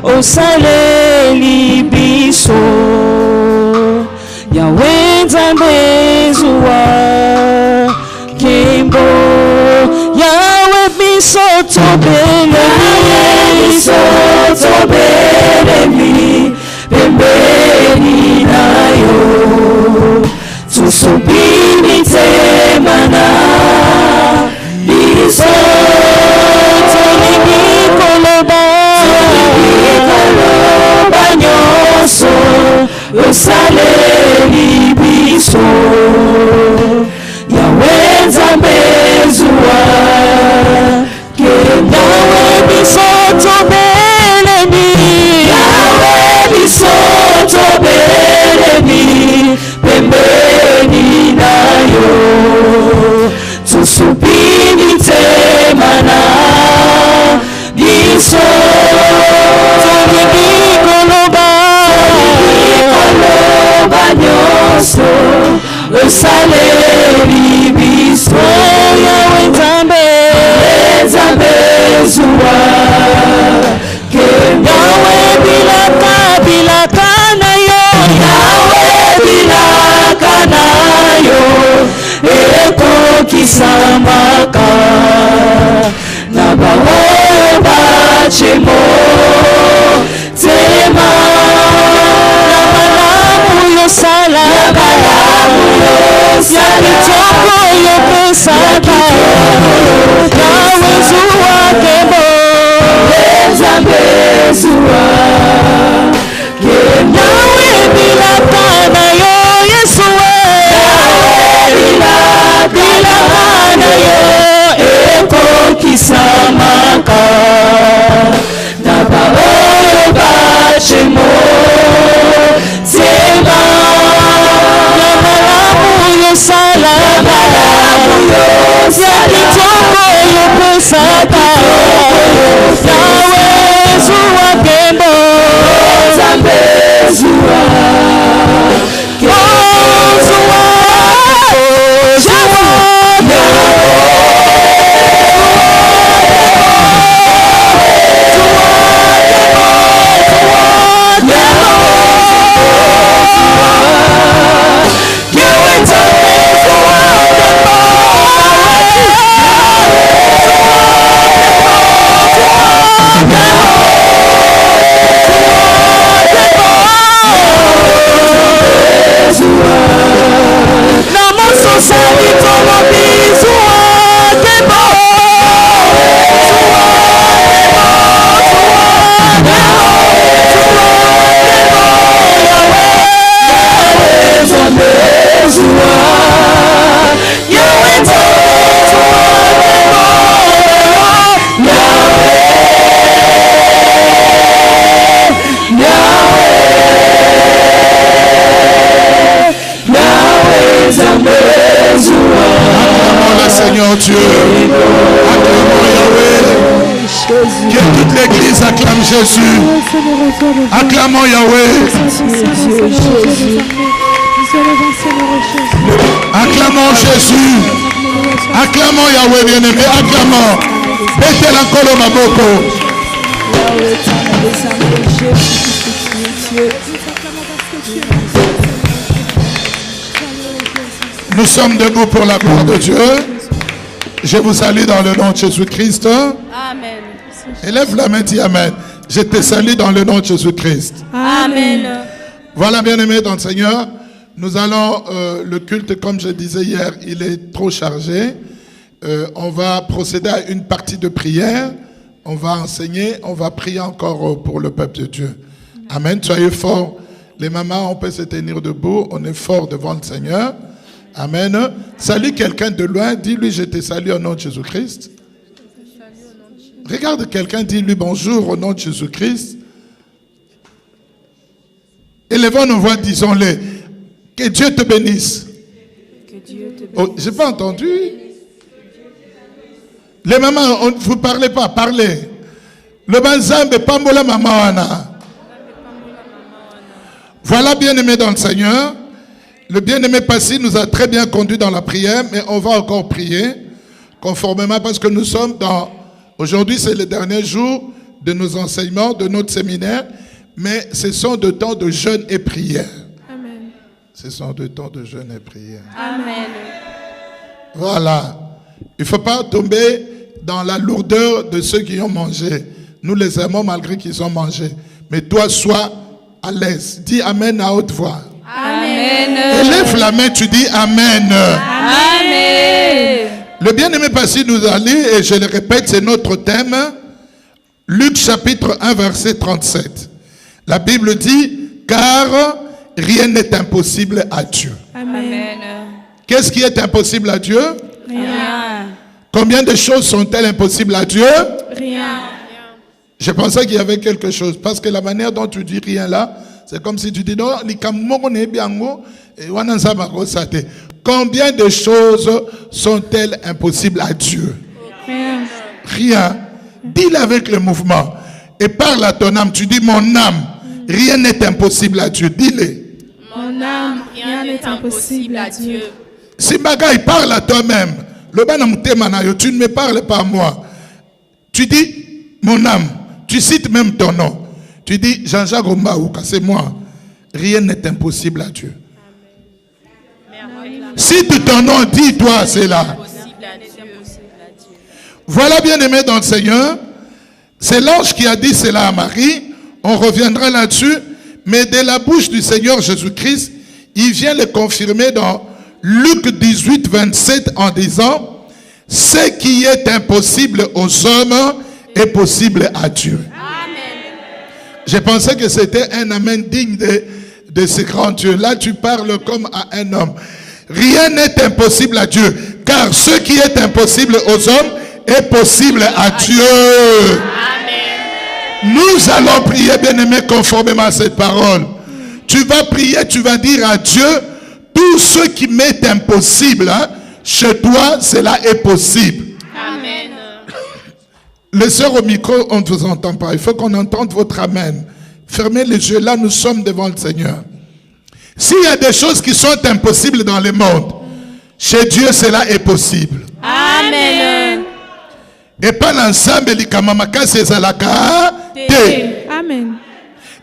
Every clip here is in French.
osaleli biso. Yahweh Nzambe zuwa kembo, Yahweh biso tobelemi, pembeni nayo tusubiri temana biso. Tolingi koloba nyonso osaleli biso. Yahweh Nzambe zuwa kembo, Yahweh biso tobelemi, Yahweh biso tobelemi, pembeni nayo tusubiri temana biso. Tolingi koloba nyonso osaleli biso. Yahweh Nzambe zuwa kembo, Yahweh bilaka na yo, Yahweh bilaka na yo ekokisamaka na baoyo bachemo tema. Na malamu yosala, ya kitoko yopesaka, Yahweh zuwa kembo, Nzambe zuwa kembo. Yahweh bilaka na yo Yesu, bilaka na yo ekokisamaka na baoyo bachemo tema. Na malamu yosala, ya kitoko yopesaka, Yahweh zuwa kembo, Nzambe zuwa Seigneur Dieu, acclamons Yahweh. Que toute l'église acclame Jésus. Acclamons Yahweh. Acclamons Jésus. Acclamons Yahweh bien-aimé. Acclamons. Mettez encore le maboko. Nous sommes debout pour la gloire de Dieu. Je vous salue dans le nom de Jésus-Christ. Amen. Élève la main, dis Amen. Je te salue dans le nom de Jésus-Christ. Amen. Voilà, bien-aimés dans le Seigneur. Nous allons, le culte, comme je disais hier, il est trop chargé. On va procéder à une partie de prière. On va enseigner, on va prier encore pour le peuple de Dieu. Amen. Soyez forts. Les mamans, on peut se tenir debout. On est fort devant le Seigneur. Amen. Salue quelqu'un de loin. Dis-lui, je te salue au nom de Jésus-Christ. Regarde quelqu'un, dis-lui bonjour au nom de Jésus-Christ. Élevons nos voix, disons-le. Que Dieu te bénisse. Que Dieu te bénisse. Oh, j'ai pas entendu. Les mamans, vous parlez pas, parlez. Le banzambe pambola mamana. Voilà, bien-aimé dans le Seigneur. Le bien-aimé Passy nous a très bien conduit dans la prière, mais on va encore prier conformément parce que nous sommes dans... Aujourd'hui, c'est le dernier jour de nos enseignements, de notre séminaire, mais ce sont de temps de jeûne et prière. Amen. Ce sont de temps de jeûne et prière. Amen. Voilà. Il ne faut pas tomber dans la lourdeur de ceux qui ont mangé. Nous les aimons malgré qu'ils ont mangé. Mais toi, sois à l'aise. Dis Amen à haute voix. Amen. Élève la main, tu dis Amen. Amen. Le bien-aimé passé nous a lu, et je le répète, c'est notre thème. Luc chapitre 1, verset 37. La Bible dit, car rien n'est impossible à Dieu. Amen. Qu'est-ce qui est impossible à Dieu? Rien. Combien de choses sont-elles impossibles à Dieu? Rien. Je pensais qu'il y avait quelque chose. Parce que la manière dont tu dis rien là, c'est comme si tu dis non, combien de choses sont-elles impossibles à Dieu? Rien. Rien. Dis-le avec le mouvement. Et parle à ton âme. Tu dis mon âme, rien n'est impossible à Dieu. Dis-le. Mon âme, rien n'est impossible à Dieu. Simbaga, il parle à toi-même. Tu ne me parles pas à moi. Tu dis mon âme. Tu cites même ton nom. Tu dis Jean-Jacques Rombaouka, c'est moi. Rien n'est impossible à Dieu. Cite ton nom, dis-toi, c'est là. Voilà, bien-aimé dans le Seigneur. C'est l'ange qui a dit cela à Marie. On reviendra là-dessus. Mais de la bouche du Seigneur Jésus-Christ, il vient le confirmer dans Luc 18, 27 en disant, ce qui est impossible aux hommes est possible à Dieu. Amen. Je pensais que c'était un amen digne de ce grand Dieu. Là, tu parles comme à un homme. Rien n'est impossible à Dieu, car ce qui est impossible aux hommes est possible à Dieu. Amen. Nous allons prier, bien-aimé, conformément à cette parole. Tu vas prier, tu vas dire à Dieu, tout ce qui m'est impossible, hein, chez toi, cela est possible. Amen. Les sœurs au micro, on ne vous entend pas. Il faut qu'on entende votre amen. Fermez les yeux, là, nous sommes devant le Seigneur. S'il y a des choses qui sont impossibles dans le monde, chez Dieu, cela est possible. Amen. Et pas l'ensemble, likamamaka, c'est zalaka, te. Amen.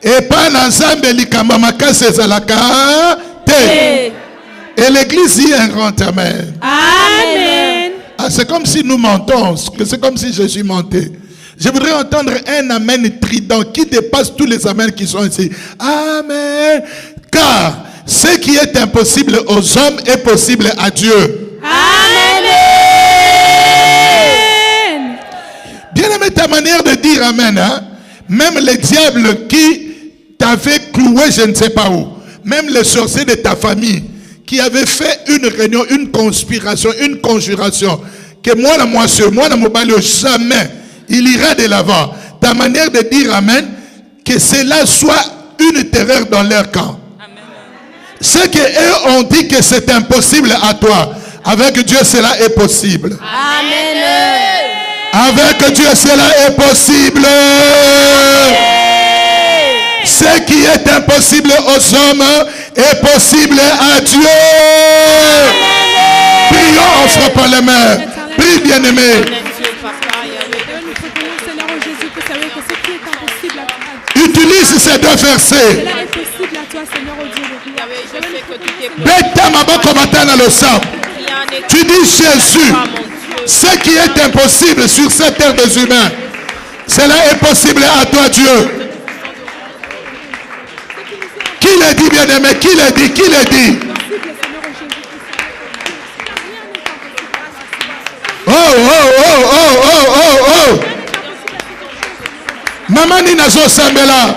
Et pas l'ensemble, likamamaka, c'est zalaka, te. Et l'église dit un grand amen. Amen. Ah, c'est comme si nous mentons, c'est comme si Jésus mentait. Je voudrais entendre un amen trident qui dépasse tous les amens qui sont ici. Amen. Car ce qui est impossible aux hommes est possible à Dieu. Amen. Bien aimé, ta manière de dire amen, hein? Même les diables qui t'avaient cloué je ne sais pas où, même les sorciers de ta famille qui avaient fait une réunion, une conspiration, une conjuration, que moi, la moissure, moi, la mobile, jamais il ira de l'avant. Ta manière de dire amen, que cela soit une terreur dans leur camp. Ce qu'eux ont dit que c'est impossible à toi, avec Dieu cela est possible. Amen. Avec Dieu cela est possible. Ce qui est impossible aux hommes est possible à Dieu. Prions en frappant les mains. Prie, bien-aimé. Utilise ces deux versets. Cela est possible à toi, Seigneur, au Dieu de gloire. Beta maboko matana le sang. Tu dis Jésus, ce qui est impossible sur cette terre des humains, cela est possible à toi, Dieu. Qui l'a dit, bien-aimé? Qui l'a dit? Qui l'a dit? Oh, oh, oh, oh, oh, oh, oh. Maman Nina Sambela.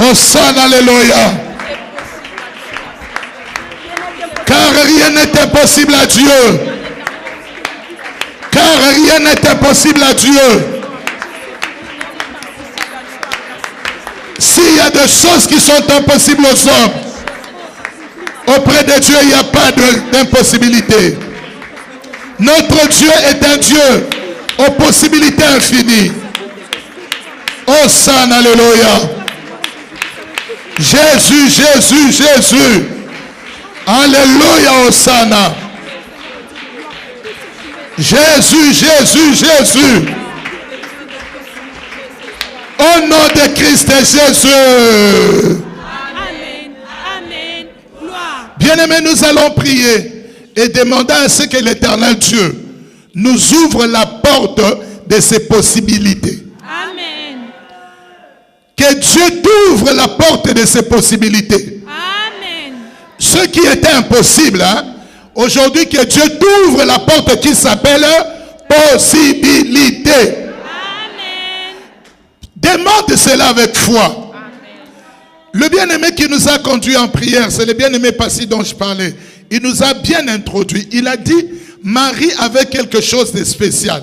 Hosanna, alléluia. n'est impossible à Dieu. Car rien n'est impossible à Dieu. S'il y a des choses qui sont impossibles aux hommes, auprès de Dieu, il n'y a pas d'impossibilité. Notre Dieu est un Dieu aux possibilités infinies. Oh, San, alléluia. Jésus, Jésus, Jésus. Alléluia, Hosanna. Jésus, Jésus, Jésus. Au nom de Christ Jésus. Amen. Amen. Gloire. Bien-aimés, nous allons prier et demander à ce que l'Éternel Dieu nous ouvre la porte de ses possibilités. Amen. Que Dieu t'ouvre la porte de ses possibilités. Amen. Ce qui était impossible, hein, aujourd'hui que Dieu t'ouvre la porte qui s'appelle possibilité. Amen. Demande cela avec foi. Le bien-aimé qui nous a conduits en prière, c'est le bien-aimé Passy dont je parlais. Il nous a bien introduit. Il a dit, Marie avait quelque chose de spécial.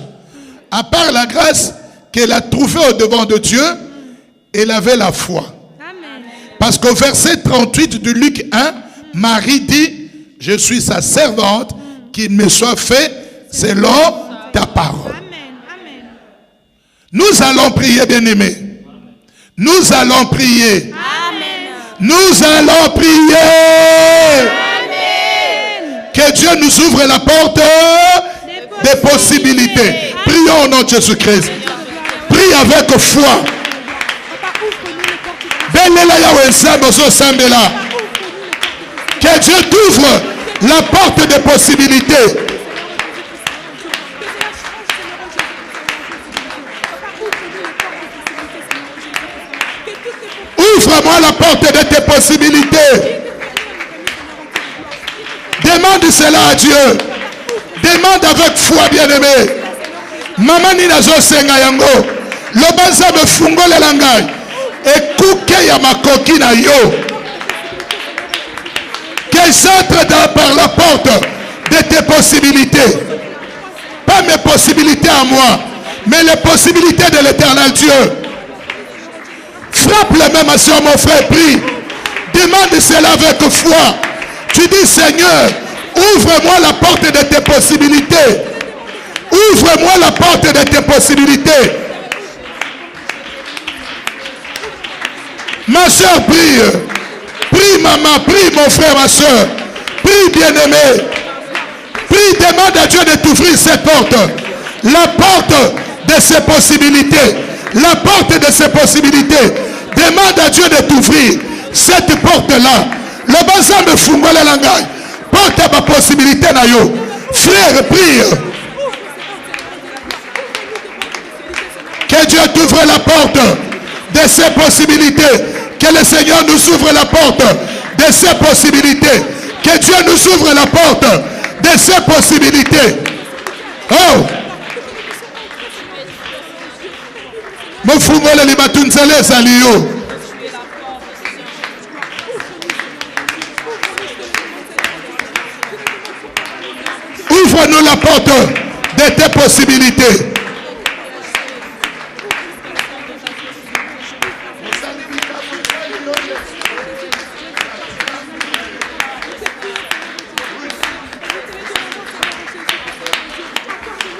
À part la grâce qu'elle a trouvée au devant de Dieu, elle avait la foi. Amen. Parce qu'au verset 38 du Luc 1, Marie dit, je suis sa servante, qu'il me soit fait selon ta parole. Amen. Amen. Nous allons prier, bien-aimés. Nous allons prier. Amen. Nous allons prier. Amen. Que Dieu nous ouvre la porte des possibilités. Prions au nom de Jésus-Christ. Prie avec foi. Que Dieu t'ouvre la porte des possibilités. Ouvre-moi la porte de tes possibilités. Demande cela à Dieu. Demande avec foi, bien-aimé. Maman ni nazo senga yango. Lobanza me fungole langai. Ekuke ya makoki na yo. Que j'entre par la porte de tes possibilités. Pas mes possibilités à moi, mais les possibilités de l'Éternel Dieu. Frappe les mêmes sur mon frère, prie. Demande cela avec foi. Tu dis, Seigneur, ouvre-moi la porte de tes possibilités. Ouvre-moi la porte de tes possibilités. Ma soeur, prie. Prie, maman. Prie, mon frère, ma soeur. Prie, bien-aimé. Prie, demande à Dieu de t'ouvrir cette porte. La porte de ses possibilités. La porte de ses possibilités. Demande à Dieu de t'ouvrir cette porte-là. Le bazar me fungo la langue. Porte à ma possibilité na yo. Frère, prie. Que Dieu t'ouvre la porte de ses possibilités. Que le Seigneur nous ouvre la porte de ses possibilités. Que Dieu nous ouvre la porte de ses possibilités. Oh! Mofungo le libatunzele saliyo. Ouvre-nous la porte de tes possibilités.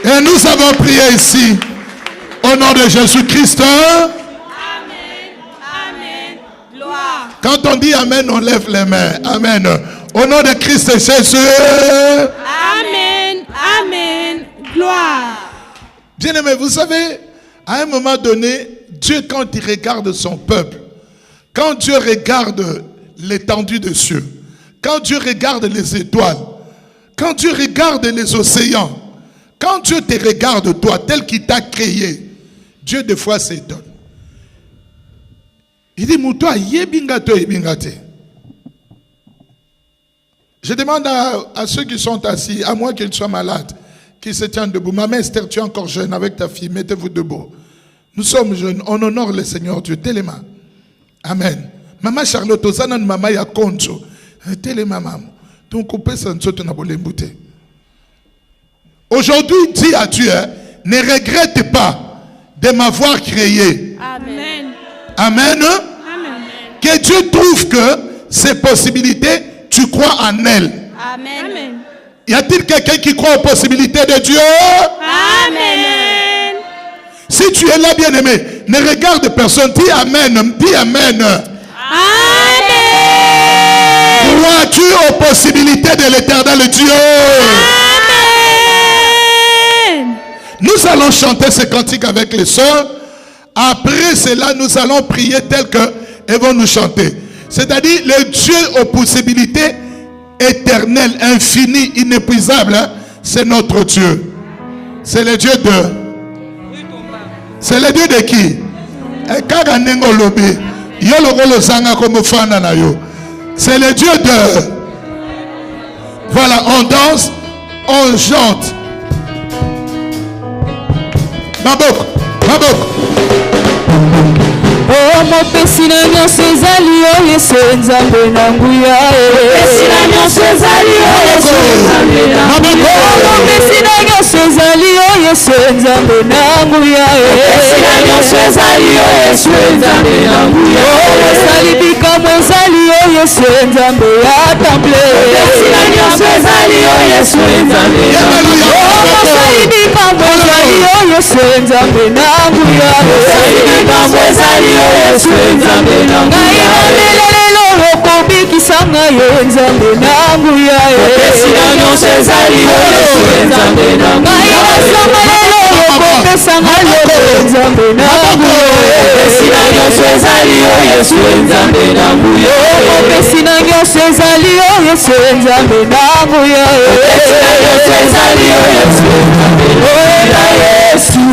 Et nous avons prié ici, au nom de Jésus-Christ. Amen. Amen. Gloire. Quand on dit Amen, on lève les mains. Amen. Au nom de Christ Jésus. Amen. Amen. Gloire. Bien-aimé, vous savez, à un moment donné, Dieu, quand il regarde son peuple, quand Dieu regarde l'étendue des cieux, quand Dieu regarde les étoiles, quand Dieu regarde les océans, quand Dieu te regarde, toi, tel qu'il t'a créé, Dieu, des fois, s'étonne. Il dit, Moutoua, yebingato yebingate. Je demande à ceux qui sont assis, à moins qu'ils soient malades, qui se tiennent debout. Maman Esther, tu es encore jeune avec ta fille, mettez-vous debout. Nous sommes jeunes, on honore le Seigneur Dieu. Téléma. Amen. Maman Charlotte, Ozanan, maman Yakoncho. Téléma, maman. Donc, on peut s'en sortir. Aujourd'hui, dis à Dieu, ne regrette pas de m'avoir créé. Amen. Amen. Amen. Que Dieu trouve que ces possibilités, tu crois en elles. Amen. Y a-t-il quelqu'un qui croit aux possibilités de Dieu? Amen. Si tu es là, bien-aimé, ne regarde personne. Dis Amen. Dis Amen. Amen. Crois-tu aux possibilités de l'éternel Dieu? Amen. Nous allons chanter ce cantique avec les sœurs. Après cela, nous allons prier tel qu'elles vont nous chanter. C'est-à-dire, le Dieu aux possibilités éternelles, infinies, inépuisables, hein, c'est notre Dieu. C'est le Dieu de... C'est le Dieu de qui? C'est le Dieu de... Voilà, on danse, on chante. Mabok, Mabok. Oh, mopesi na nyonso ezali oyo Yesu nzambe na nguya. Mopesi na nyonso ezali oyo Yesu nzambe na nguya. Mopesi na nyonso ezali oyo Yesu nzambe na nguya. Mopesi na nyonso ezali oyo Yesu nzambe na nguya. Osali bikamwa ezali oyo Yesu nzambe ya temple. Mopesi na nyonso ezali oyo Yesu nzambe na nguya. Osali bikamwa ezali oyo Yesu nzambe na nguya. Osali bikamwa ezali Yesu nzambe na nguya. Lelo okobikisa ngai nzambe na nguya. Mopesi na nyonso ezali Yesu nzambe na nguya. Osama lelo okopesa ngai nzambe na nguya. Mopesi na nyonso ezali Yesu nzambe na nguya. Mopesi na nyonso ezali Yesu nzambe na nguya. Mopesi na nyonso ezali Yesu nzambe na nguya. Yesu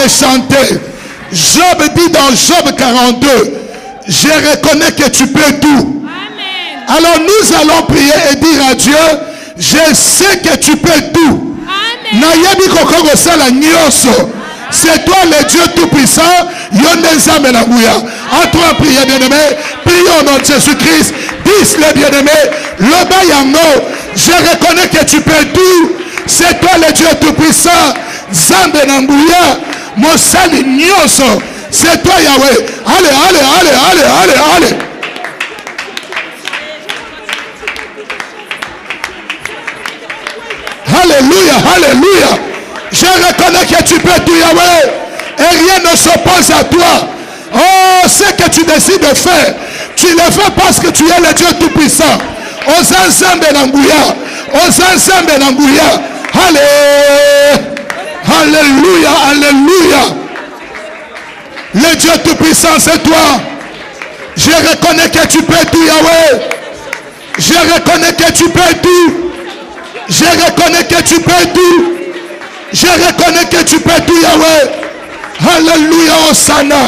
chanter. Job dit dans Job 42, je reconnais que tu peux tout. Amen. Alors nous allons prier et dire à Dieu, je sais que tu peux tout. C'est toi le Dieu Tout-Puissant. À toi prier, bien-aimé. Prions au nom de Jésus-Christ. Dis le bien-aimé. Le Bayango. Je reconnais que tu peux tout. C'est toi le Dieu Tout-Puissant. Zambe Nangouya. Mosali Nyoso. C'est toi Yahweh. Allez, allez, allez, allez, allez, allez. Alléluia, alléluia. Je reconnais que tu peux tout, Yahweh. Et rien ne s'oppose à toi. Oh, ce que tu décides de faire, tu le fais parce que tu es le Dieu Tout-Puissant. Osanzambe Nangouya. Osanzambe Nangouya. Allez. Alléluia, alléluia. Le Dieu Tout-Puissant, c'est toi. Je reconnais que tu peux tout, Yahweh. Je reconnais que tu peux tout. Je reconnais que tu peux tout. Je reconnais que tu peux tout, Yahweh. Alléluia, Hosanna.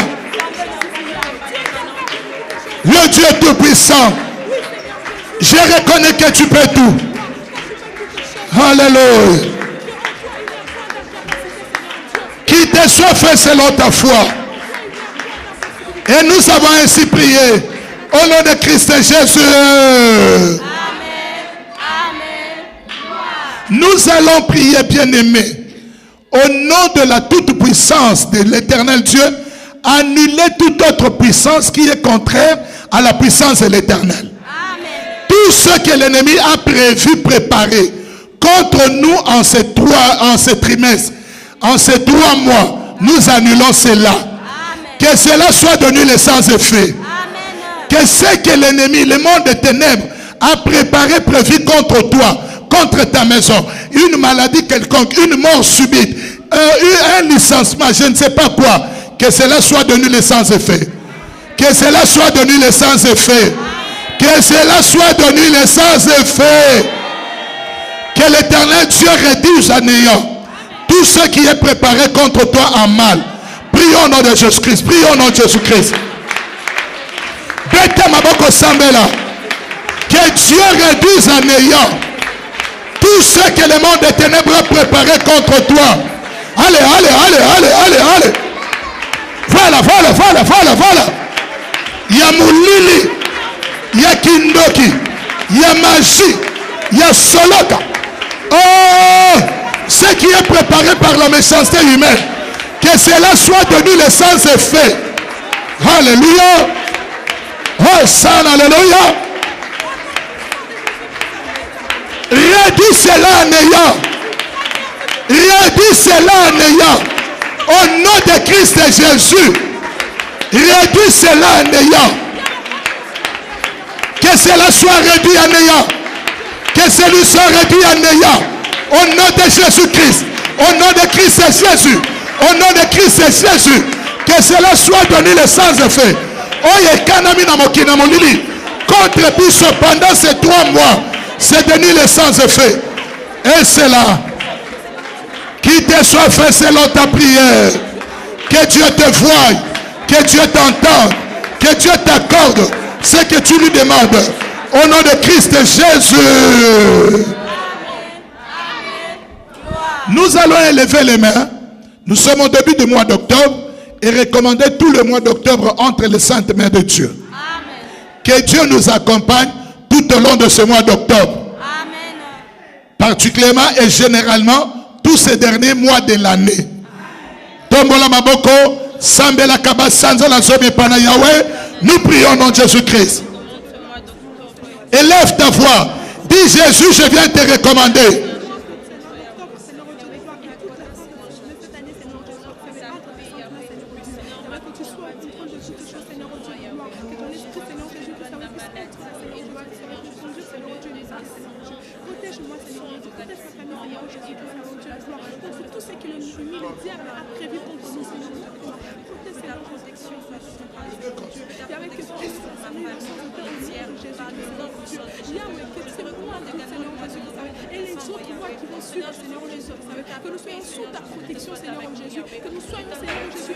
Le Dieu Tout-Puissant. Je reconnais que tu peux tout. Alléluia. Qu'il te soit fait selon ta foi. Et nous avons ainsi prié. Au nom de Christ Jésus. Nous allons prier, bien-aimés, au nom de la toute-puissance de l'éternel Dieu, annuler toute autre puissance qui est contraire à la puissance de l'éternel. Tout ce que l'ennemi a prévu, préparé contre nous en ces trimestres, en ces 3 mois, nous annulons cela. Que cela soit devenu le sans effet. Que ce que l'ennemi, le monde des ténèbres, a préparé, prévu contre toi, contre ta maison, une maladie quelconque, une mort subite, un licenciement, je ne sais pas quoi, que cela soit devenu le sans effet. Que cela soit devenu le sans effet. Que cela soit devenu le sans effet. Que l'éternel Dieu réduise à néant tout ce qui est préparé contre toi en mal. Prions au nom de Jésus-Christ. Prions au nom de Jésus-Christ. Que Dieu réduise à néant tout ce que le monde des ténèbres a préparé contre toi. Allez, allez, allez, allez, allez, allez. Voilà, voilà, voilà, voilà, voilà. Il y a Moulili, il y a Kindoki, il y a Magie, il y a Soloka. Oh, ce qui est préparé par la méchanceté humaine, que cela soit devenu le sans effet. Alléluia. Oh, ça, alléluia. Réduis cela en néant. Réduis cela en néant. Au nom de Christ Jésus. Réduis cela en néant. Que cela soit réduit en néant. Que celui soit réduit en néant. Au nom de Jésus-Christ. Au nom de Christ Jésus. Au nom de Christ Jésus. Que cela soit donné le sans effet. Oye kanami na mokina molili. Contre Biso pendant ces 3 mois. C'est devenu le sans effet. Et c'est là. Qu'il te soit fait selon ta prière. Que Dieu te voie. Que Dieu t'entende. Que Dieu t'accorde ce que tu lui demandes. Au nom de Christ Jésus. Nous allons élever les mains. Nous sommes au début du mois d'octobre. Et recommander tout le mois d'octobre entre les saintes mains de Dieu. Amen. Que Dieu nous accompagne tout au long de ce mois d'octobre. Particulièrement et généralement tous ces derniers mois de l'année. Tombola Maboko, Sambela Kaba Sanzala Zobe Pana Yahweh, nous prions au nom de Jésus-Christ. Élève ta voix. Dis Jésus, je viens te recommander. Que nous soyons sous ta protection, Seigneur Jésus. Que nous soyons, Seigneur Jésus,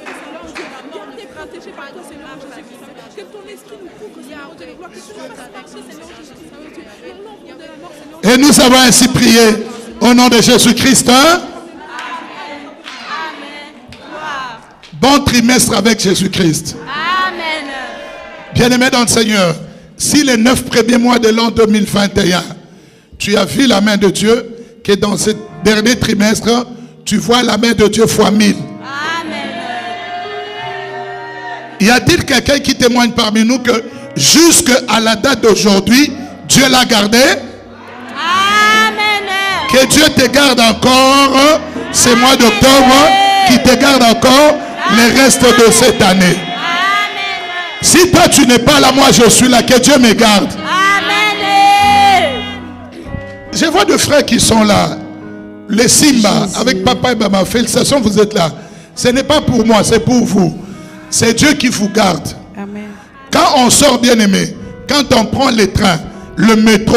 gardés protégés par toi, Seigneur Jésus-Christ. Que ton esprit nous couvre, Seigneur Dieu de gloire. Que tu nous fasses marcher, Seigneur Jésus-Christ. Dans l'ombre de la mort, Seigneur. Et nous avons ainsi prié au nom de Jésus-Christ. Hein? Amen. Amen. Gloire. Bon trimestre avec Jésus-Christ. Amen. Bien-aimé dans le Seigneur, si les 9 premiers mois de l'an 2021, tu as vu la main de Dieu, que dans ce dernier trimestre, tu vois la main de Dieu fois 1000. Amen. Y a-t-il quelqu'un qui témoigne parmi nous que jusqu'à la date d'aujourd'hui, Dieu l'a gardé? Amen. Que Dieu te garde encore ce mois d'octobre, qu'il te garde encore les restes de cette année. Amen. Si toi tu n'es pas là, moi je suis là, que Dieu me garde. Amen. Je vois deux frères qui sont là. Les Simba, avec papa et maman, félicitations, vous êtes là. Ce n'est pas pour moi, c'est pour vous. C'est Dieu qui vous garde. Amen. Quand on sort, bien aimé, quand on prend les trains, le métro,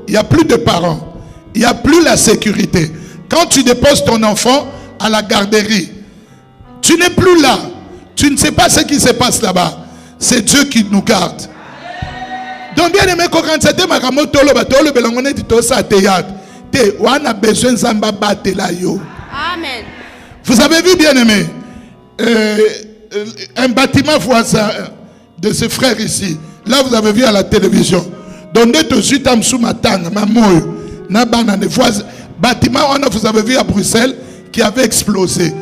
il n'y a plus de parents. Il n'y a plus la sécurité. Quand tu déposes ton enfant à la garderie, tu n'es plus là. Tu ne sais pas ce qui se passe là-bas. C'est Dieu qui nous garde. Donc bien aimé, quand c'était ma ramoto, on a besoin de Amen. Vous avez vu, bien aimé, un bâtiment voisin de ce frère ici. Là, vous avez vu à la télévision. Donc, bâtiment, vous avez vu à Bruxelles, qui avait explosé.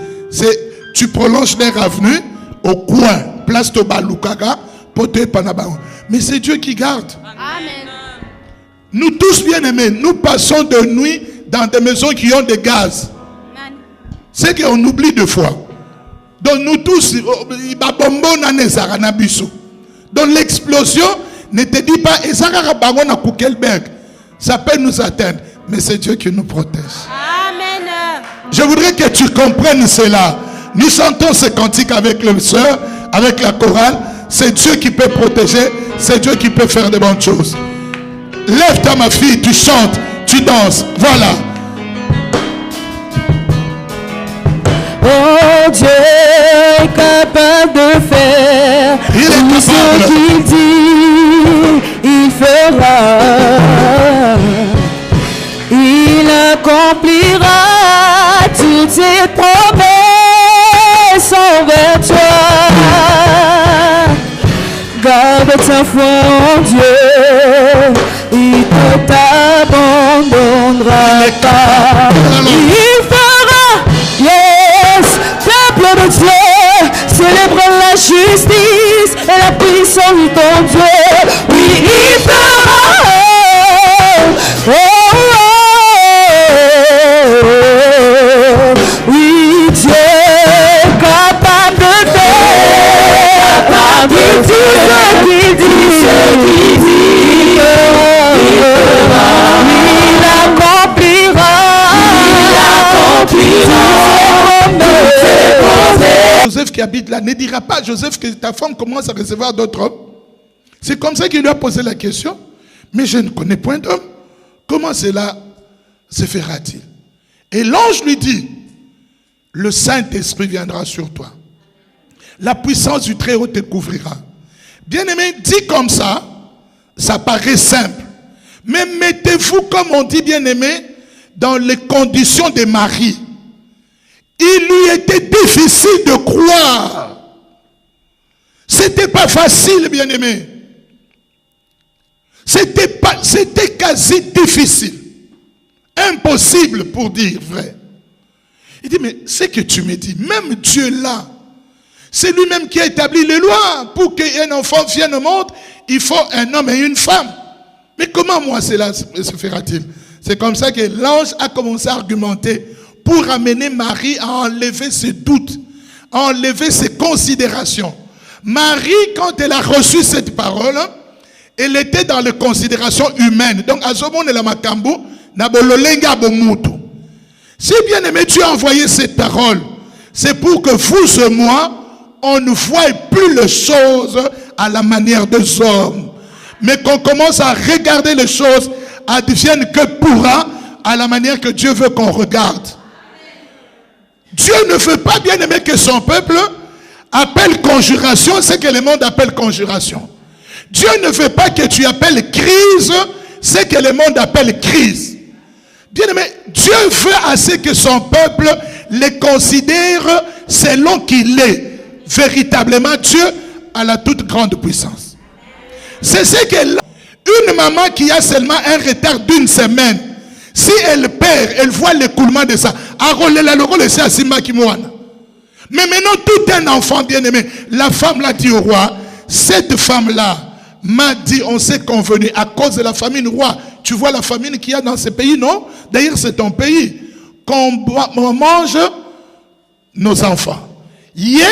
Tu prolonges les revenus au coin, place de Balukaga, pour te Panabao. Mais c'est Dieu qui garde. Amen. Nous tous, bien aimés, nous passons de nuit dans des maisons qui ont des gaz. C'est qu'on oublie deux fois. Donc nous tous, donc l'explosion ne te dit pas, ça peut nous atteindre, mais c'est Dieu qui nous protège. Amen. Je voudrais que tu comprennes cela. Nous chantons ce cantique avec les sœurs, avec la chorale. C'est Dieu qui peut protéger, c'est Dieu qui peut faire de bonnes choses. Lève-toi ma fille, tu chantes, tu danses, voilà. Oh Dieu est capable de faire tout ce qu'il dit, il fera. Il accomplira toutes ses promesses envers toi. Garde ta foi en Dieu, il ne t'abandonnera pas. Il fera, yes, peuple de Dieu, célèbre la justice et la puissance de ton Dieu. Oui, il fera. Oh, oh, oh, oh. Oui, Dieu est capable de faire, capable de tout ce qu'il dit, il accomplira. Joseph qui habite là ne dira pas, Joseph, que ta femme commence à recevoir d'autres hommes. C'est comme ça qu'il lui a posé la question. Mais je ne connais point d'homme. Comment cela se fera-t-il? Et l'ange lui dit, le Saint-Esprit viendra sur toi. La puissance du Très-Haut te couvrira. Bien-aimé, dit comme ça paraît simple. Mais mettez-vous, comme on dit, bien-aimé, dans les conditions de Marie. Il lui était difficile de croire. C'était pas facile, bien-aimé. C'était quasi difficile. Impossible pour dire vrai. Il dit, mais ce que tu me dis, même Dieu là, c'est lui-même qui a établi les lois. Pour qu'un enfant vienne au monde, il faut un homme et une femme. Mais comment moi cela se fera-t-il? C'est comme ça que l'ange a commencé à argumenter pour amener Marie à enlever ses doutes, à enlever ses considérations. Marie, quand elle a reçu cette parole, elle était dans les considérations humaines. Donc, à ce moment, si bien aimé, tu as envoyé cette parole, c'est pour que vous et moi, on ne voie plus les choses à la manière des hommes, mais qu'on commence à regarder les choses, adviennent que pourra, à la manière que Dieu veut qu'on regarde. Dieu ne veut pas, bien aimé, que son peuple appelle conjuration ce que le monde appelle conjuration. Dieu ne veut pas que tu appelles crise ce que le monde appelle crise. Bien-aimé, Dieu veut assez que son peuple le considère selon qu'il est. Véritablement, Dieu a la toute grande puissance. C'est ce que une maman qui a seulement un retard d'une semaine, si elle perd, elle voit l'écoulement de ça. Mais maintenant, tout un enfant bien-aimé, la femme l'a dit au roi, cette femme-là m'a dit, on s'est convenu à cause de la famine roi. Tu vois la famine qu'il y a dans ce pays, non? D'ailleurs, c'est ton pays. Qu'on mange nos enfants. Hier,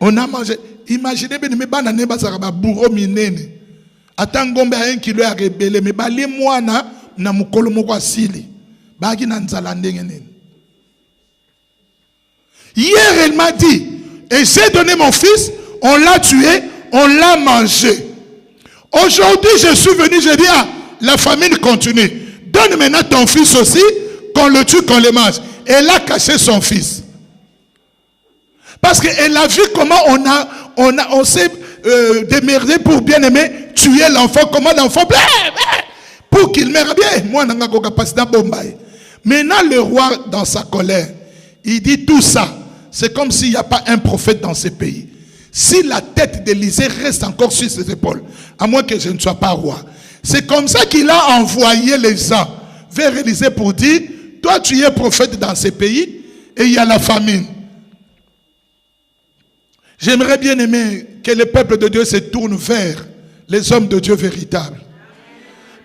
on a mangé. Imaginez bien, mais banane basaraba bourreau minene. Atangombe a 1 kilo à rebelle, mais bali moana na mukolo moko asili. Bagi na nzala ndenge nene. Hier, elle m'a dit, et j'ai donné mon fils, on l'a tué, on l'a mangé. Aujourd'hui, je suis venu, je dis, ah, la famine continue. Donne maintenant ton fils aussi, qu'on le tue, qu'on le mange. Elle a caché son fils. Parce qu'elle a vu comment on s'est démerdé pour bien aimer tuer l'enfant, comment l'enfant, pour qu'il meure bien. Moi, je n'ai pas capacité de bomber. Maintenant, le roi, dans sa colère, il dit tout ça. C'est comme s'il n'y a pas un prophète dans ce pays. Si la tête d'Élysée reste encore sur ses épaules, à moins que je ne sois pas roi. C'est comme ça qu'il a envoyé les gens vers Élysée pour dire, toi tu es prophète dans ce pays et il y a la famine. J'aimerais bien aimer que le peuple de Dieu se tourne vers les hommes de Dieu véritables.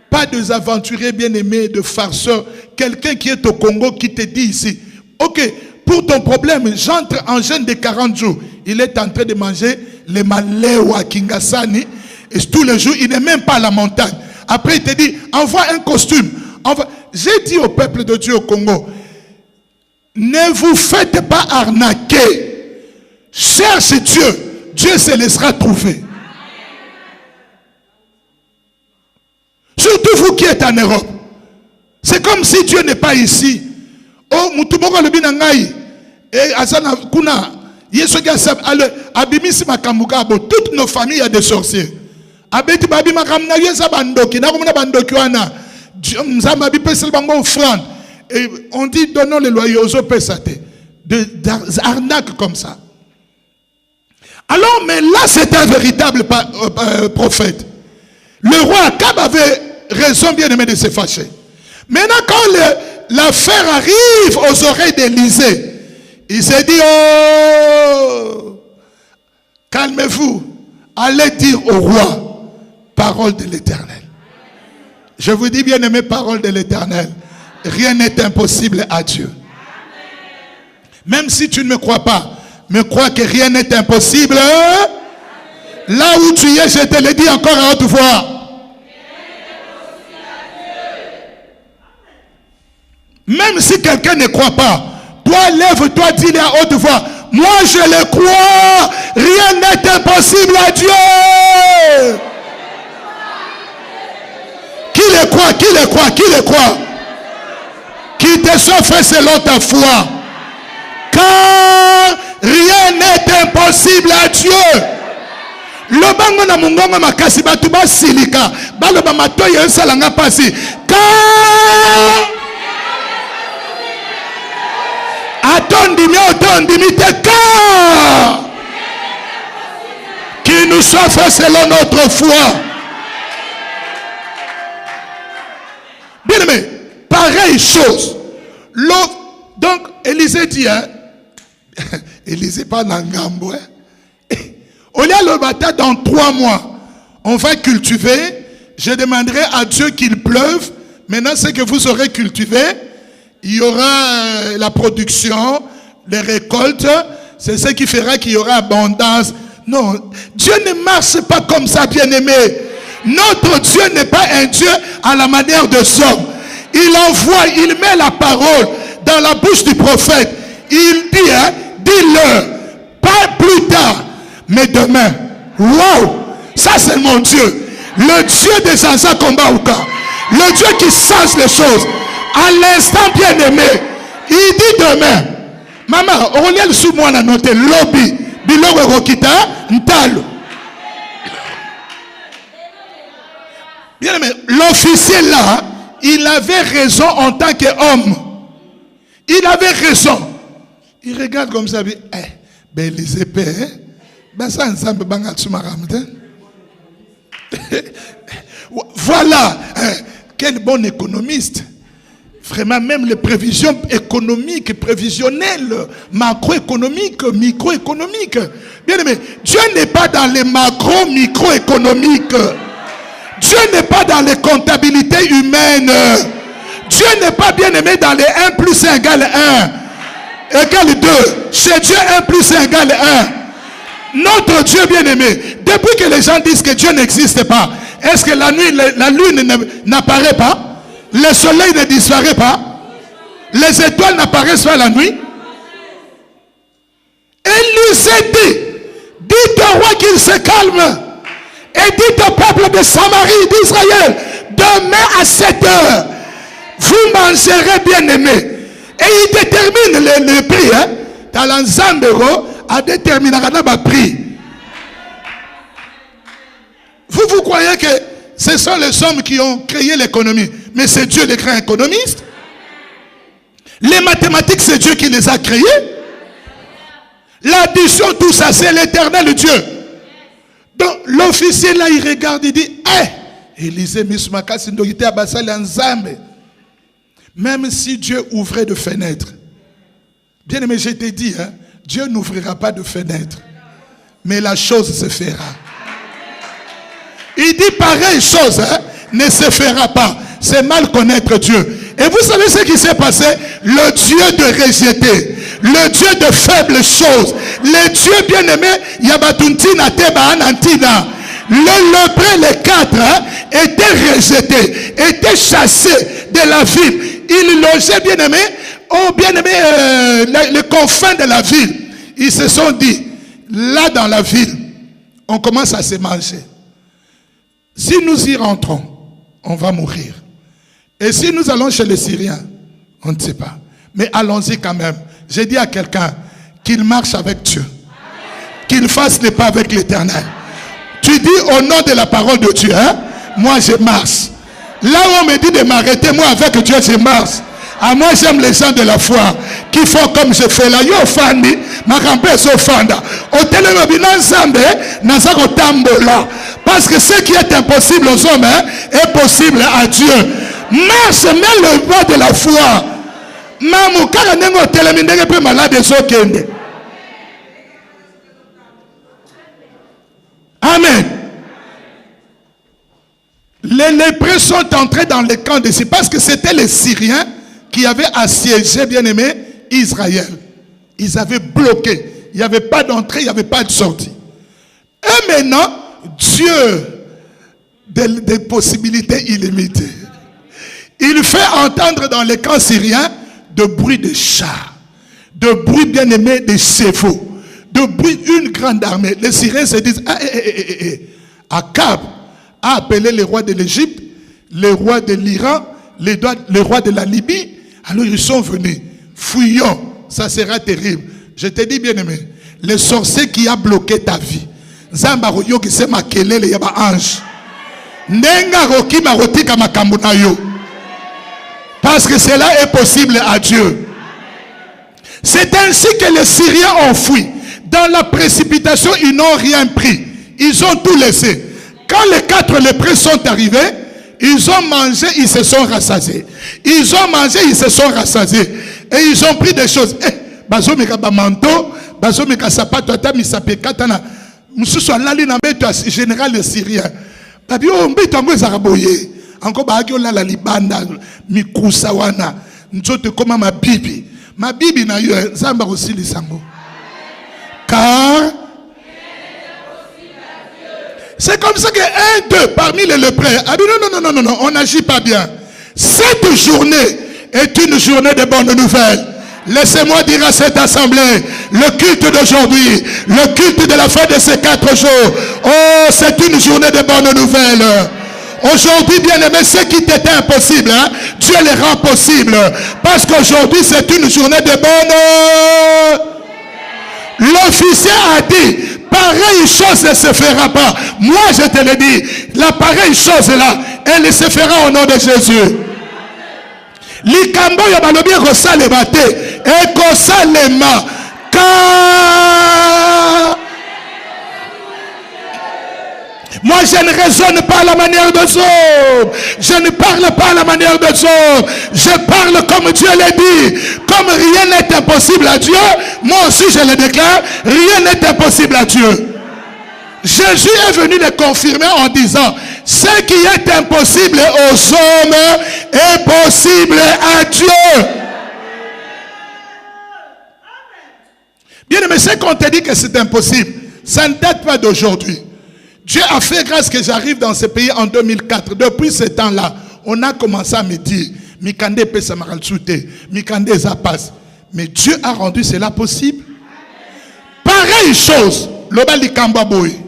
Pas des aventuriers bien-aimés, de farceurs. Quelqu'un qui est au Congo qui te dit ici, ok, pour ton problème, j'entre en jeûne de 40 jours. Il est en train de manger les maléos à Kingasani. Et tous les jours, il n'est même pas à la montagne. Après, il te dit, envoie un costume. J'ai dit au peuple de Dieu au Congo, ne vous faites pas arnaquer. Cherche Dieu. Dieu se laissera trouver. Surtout vous qui êtes en Europe. C'est comme si Dieu n'est pas ici. Oh, mutumoko le binangai. Et azana kuna. Yeso gasab abimisi makamukabo. Toutes nos familles a des sorciers. Abeti babi makamna yesa bandoki. Na kumuna bandoki wana. Mzama bi pesel bango offrande. Et on dit donnons les loyers aux autres pesate. D'arnaque comme ça. Alors, mais là, c'est un véritable prophète. Le roi Akab avait raison bien aimé de se fâcher. Maintenant, quand l'affaire arrive aux oreilles d'Élysée, il s'est dit, oh, calmez-vous, allez dire au roi, parole de l'Éternel. Je vous dis bien aimé, parole de l'Éternel, rien n'est impossible à Dieu. Même si tu ne me crois pas, mais crois que rien n'est impossible. Là où tu es, je te le dis encore à haute voix. Même si quelqu'un ne croit pas, toi lève-toi, dis-le à haute voix. Moi je le crois, rien n'est impossible à Dieu. Qui le croit, qui le croit, qui le croit? Qui te soit fait selon ta foi. Car rien n'est impossible à Dieu. Le bango na mungongo makasi batu ba silika baloba matoyi ensalanga pasi. Car attendez-moi, car qui nous soit fait selon notre foi. Bien aimé, pareille chose. Donc Élysée dit, hein, Élysée pas dans Gambo. On y a le bataille dans 3 mois. On va cultiver. Je demanderai à Dieu qu'il pleuve. Maintenant, ce que vous aurez cultivé, il y aura la production, les récoltes. C'est ce qui fera qu'il y aura abondance. Non, Dieu ne marche pas comme ça, bien-aimé. Notre Dieu n'est pas un Dieu à la manière de l'homme. Il envoie, il met la parole dans la bouche du prophète. Il dit, hein, dis-le, pas plus tard, mais demain. Wow, ça c'est mon Dieu. Le Dieu des Ansa Kombaouka. Le Dieu qui change les choses. À l'instant bien aimé, il dit demain. Maman, on y a le sous-moi à noter lobby. biloko ekokita ntalo. Bien aimé, l'officier là, il avait raison en tant qu'homme. Il avait raison. Il regarde comme ça, il dit, ben les épées, ben ça ensemble, voilà, quel bon économiste. Vraiment, même les prévisions économiques, prévisionnelles, macroéconomiques, microéconomiques. Bien aimé, Dieu n'est pas dans les macro, microéconomiques. Dieu n'est pas dans les comptabilités humaines. Dieu n'est pas bien aimé dans les 1 plus 1 égale 1 égale 2. Chez Dieu 1 plus 1 égale 1. Notre Dieu bien aimé, depuis que les gens disent que Dieu n'existe pas, est-ce que la nuit, la lune n'apparaît pas? Le soleil ne disparaît pas? Les étoiles n'apparaissent pas la nuit? Élisée dit, dites au roi qu'il se calme. Et dites au peuple de Samarie, d'Israël, demain à 7 heures, vous mangerez bien aimé. Et il détermine le prix. Dans l'ensemble, à déterminer le prix. Vous croyez que ce sont les hommes qui ont créé l'économie, mais c'est Dieu le grand économiste. Les mathématiques, c'est Dieu qui les a créées. L'addition, tout ça, c'est l'éternel Dieu. Donc l'officier là, il regarde, il dit, Élisée, même si Dieu ouvrait de fenêtres, bien aimé, je t'ai dit, Dieu n'ouvrira pas de fenêtres, mais la chose se fera. Il dit pareille chose ne se fera pas. C'est mal connaître Dieu. Et vous savez ce qui s'est passé? Le Dieu de rejeter, le Dieu de faibles choses, le Dieu bien-aimé, Yabatuntina Teba Anantina, le lépreux, les 4 étaient rejetés, étaient chassés de la ville. Ils logeaient bien-aimé, les confins de la ville. Ils se sont dit, là dans la ville, on commence à se manger. Si nous y rentrons, on va mourir. Et si nous allons chez les Syriens, on ne sait pas. Mais allons-y quand même. J'ai dit à quelqu'un qu'il marche avec Dieu. Qu'il fasse les pas avec l'Éternel. Tu dis au nom de la parole de Dieu, moi je marche. Là où on me dit de m'arrêter, moi avec Dieu je marche. À moi j'aime les gens de la foi qui font comme je fais là. Yo fandi, ma campagne so fanda. Au télémobile ensemble, nazako tambola. Parce que ce qui est impossible aux hommes est possible à Dieu. Marche même le pas de la foi. Mamu kaka nengo télémindenge pe malade so kende. Amen. Les lépreux sont entrés dans le camp de Syrie parce que c'était les Syriens qui avaient assiégé, bien aimé, Israël. Ils avaient bloqué. Il n'y avait pas d'entrée, il n'y avait pas de sortie. Et maintenant, Dieu, des possibilités illimitées. Il fait entendre dans les camps syriens de bruit de chars, de bruit bien aimé de chevaux, de bruit d'une grande armée. Les Syriens se disent, Akab a appelé les rois de l'Égypte, les rois de l'Iran, les rois de la Libye. Alors ils sont venus. Fuyons, ça sera terrible. Je te dis bien aimé, le sorcier qui a bloqué ta vie, Zambaroyo qui s'est maquillé les yaba ange. Nenga roki marotika makamuna yo. Parce que cela est possible à Dieu. C'est ainsi que les Syriens ont fui. Dans la précipitation, ils n'ont rien pris. Ils ont tout laissé. Quand les 4 lépreux sont arrivés, ils ont mangé, ils se sont rassasiés. Ils ont mangé, ils se sont rassasiés. Et ils ont pris des choses. Bazo meka ba manteau, bazo meka sapato ata misapekatana. Mususu alali na beto général les Syriens. Babi o mbeto ngo zaraboye. Encore baagio la libanda mikusa wana. Nzote koma mabibi. Mabibi na yo nzamba aussi lisango. Car c'est comme ça que 1, 2 parmi les lépreux a dit non, on n'agit pas bien. Cette journée est une journée de bonnes nouvelles. Laissez-moi dire à cette assemblée, le culte d'aujourd'hui, le culte de la fin de ces 4 jours, oh, c'est une journée de bonnes nouvelles. Aujourd'hui, bien aimé, ce qui était impossible, Dieu les rend possible. Parce qu'aujourd'hui, c'est une journée de bonnes. L'officier a dit, pareille chose ne se fera pas. Moi je te le dis, la pareille chose là, elle se fera au nom de Jésus. Likambo ya balobi ekosalema te, ekosalema car moi je ne raisonne pas à la manière de Job. Je ne parle pas à la manière de Job. Je parle comme Dieu l'a dit. Comme rien n'est impossible à Dieu, moi aussi je le déclare, rien n'est impossible à Dieu. Jésus est venu le confirmer en disant, ce qui est impossible aux hommes est possible à Dieu. Bien aimé, c'est qu'on te dit que c'est impossible. Ça ne date pas d'aujourd'hui. Dieu a fait grâce que j'arrive dans ce pays en 2004. Depuis ce temps-là, on a commencé à me dire, Mikande pesa makalsute, Mikande zapas. Mais Dieu a rendu cela possible. Pareille chose, l'obali kambaboui.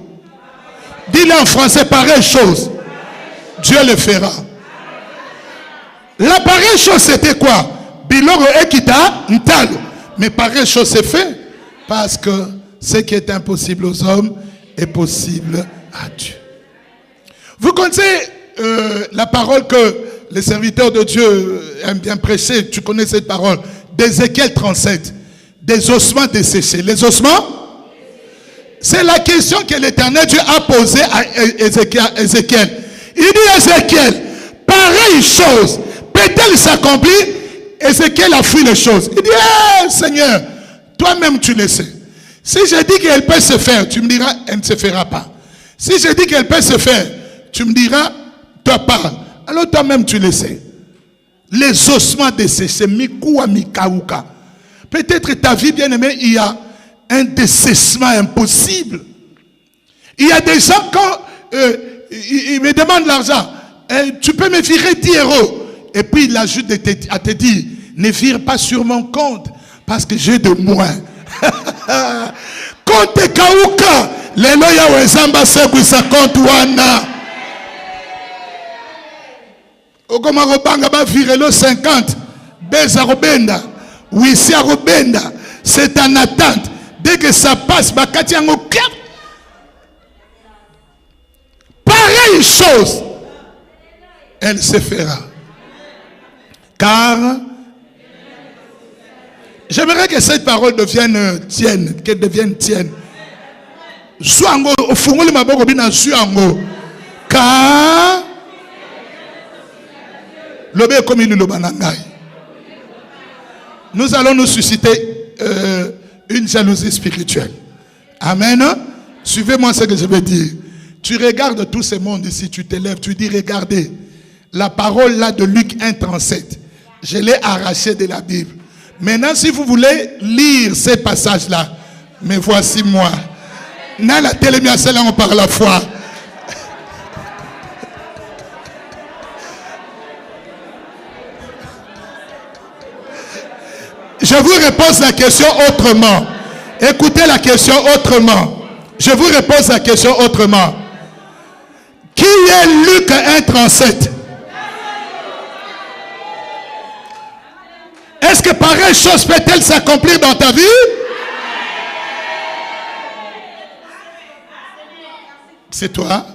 Dis-le en français, pareille chose. Dieu le fera. La pareille chose c'était quoi? Biloro ekita ntalo. Mais pareille chose c'est fait parce que ce qui est impossible aux hommes est possible à Dieu. Vous connaissez la parole que les serviteurs de Dieu aiment bien prêcher. Tu connais cette parole d'Ézéchiel 37. Des ossements desséchés. Les ossements, c'est la question que l'Éternel Dieu a posée à Ézéchiel. Il dit Ézéchiel, pareille chose peut-elle s'accomplir? Ézéchiel a fui les choses. Il dit, hey, Seigneur, toi-même tu le sais. Si je dis qu'elle peut se faire, tu me diras, elle ne se fera pas. Si je dis qu'elle peut se faire, tu me diras, toi parle. Alors toi-même tu le sais. Les ossements desséchés, Mikoua Mikaouka. Peut-être ta vie bien-aimée, il y a un dessèchement impossible. Il y a des gens quand ils me demandent l'argent, tu peux me virer 10 €. Et puis il ajoute à te dire, ne vire pas sur mon compte parce que j'ai de moins. Compte Kaouka, les loya wezamba seguisa compte wana. Okoma robanga ba virelo 50, beza robenda, wisi robenda, c'est en attente. Dès que ça passe, bakati yango clap. Pareille chose, elle se fera. Car j'aimerais que cette parole devienne tienne, qu'elle devienne tienne. Car nous allons nous susciter une jalousie spirituelle. Amen. Suivez-moi ce que je vais dire. Tu regardes tout ce monde ici, tu t'élèves, tu dis regardez, la parole là de Luc 1:37, je l'ai arrachée de la Bible. Maintenant, si vous voulez lire ces passages-là, mais voici moi. Dans la télévision, on parle la foi. Je vous repose la question autrement. Écoutez la question autrement. Je vous repose la question autrement. Qui est Luc 1:37? Est-ce que pareille chose peut-elle s'accomplir dans ta vie? C'est toi.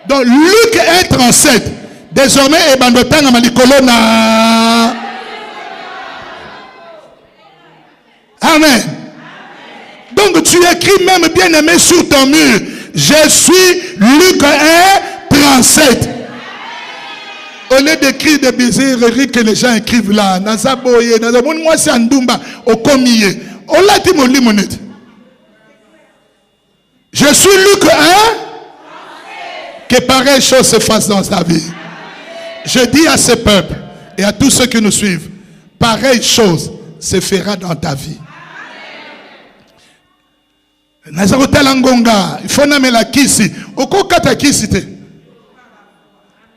Donc Luc 1:37. Désormais, Ebandotanga Malikolona. Amen. Donc tu écris même bien aimé sur ton mur. Je suis Luc 1:37. Au lieu d'écrire des bizarreries que les gens écrivent là, Nazaboye, Nazabon, moi c'est Andumba, au Komiye. On l'a dit mon limonette. Je suis Luc 1. Que pareille chose se fasse dans ta vie. Je dis à ce peuple et à tous ceux qui nous suivent, pareille chose se fera dans ta vie. Nazarotalangonga, il faut nommer la kisi. Oko kata kisi te.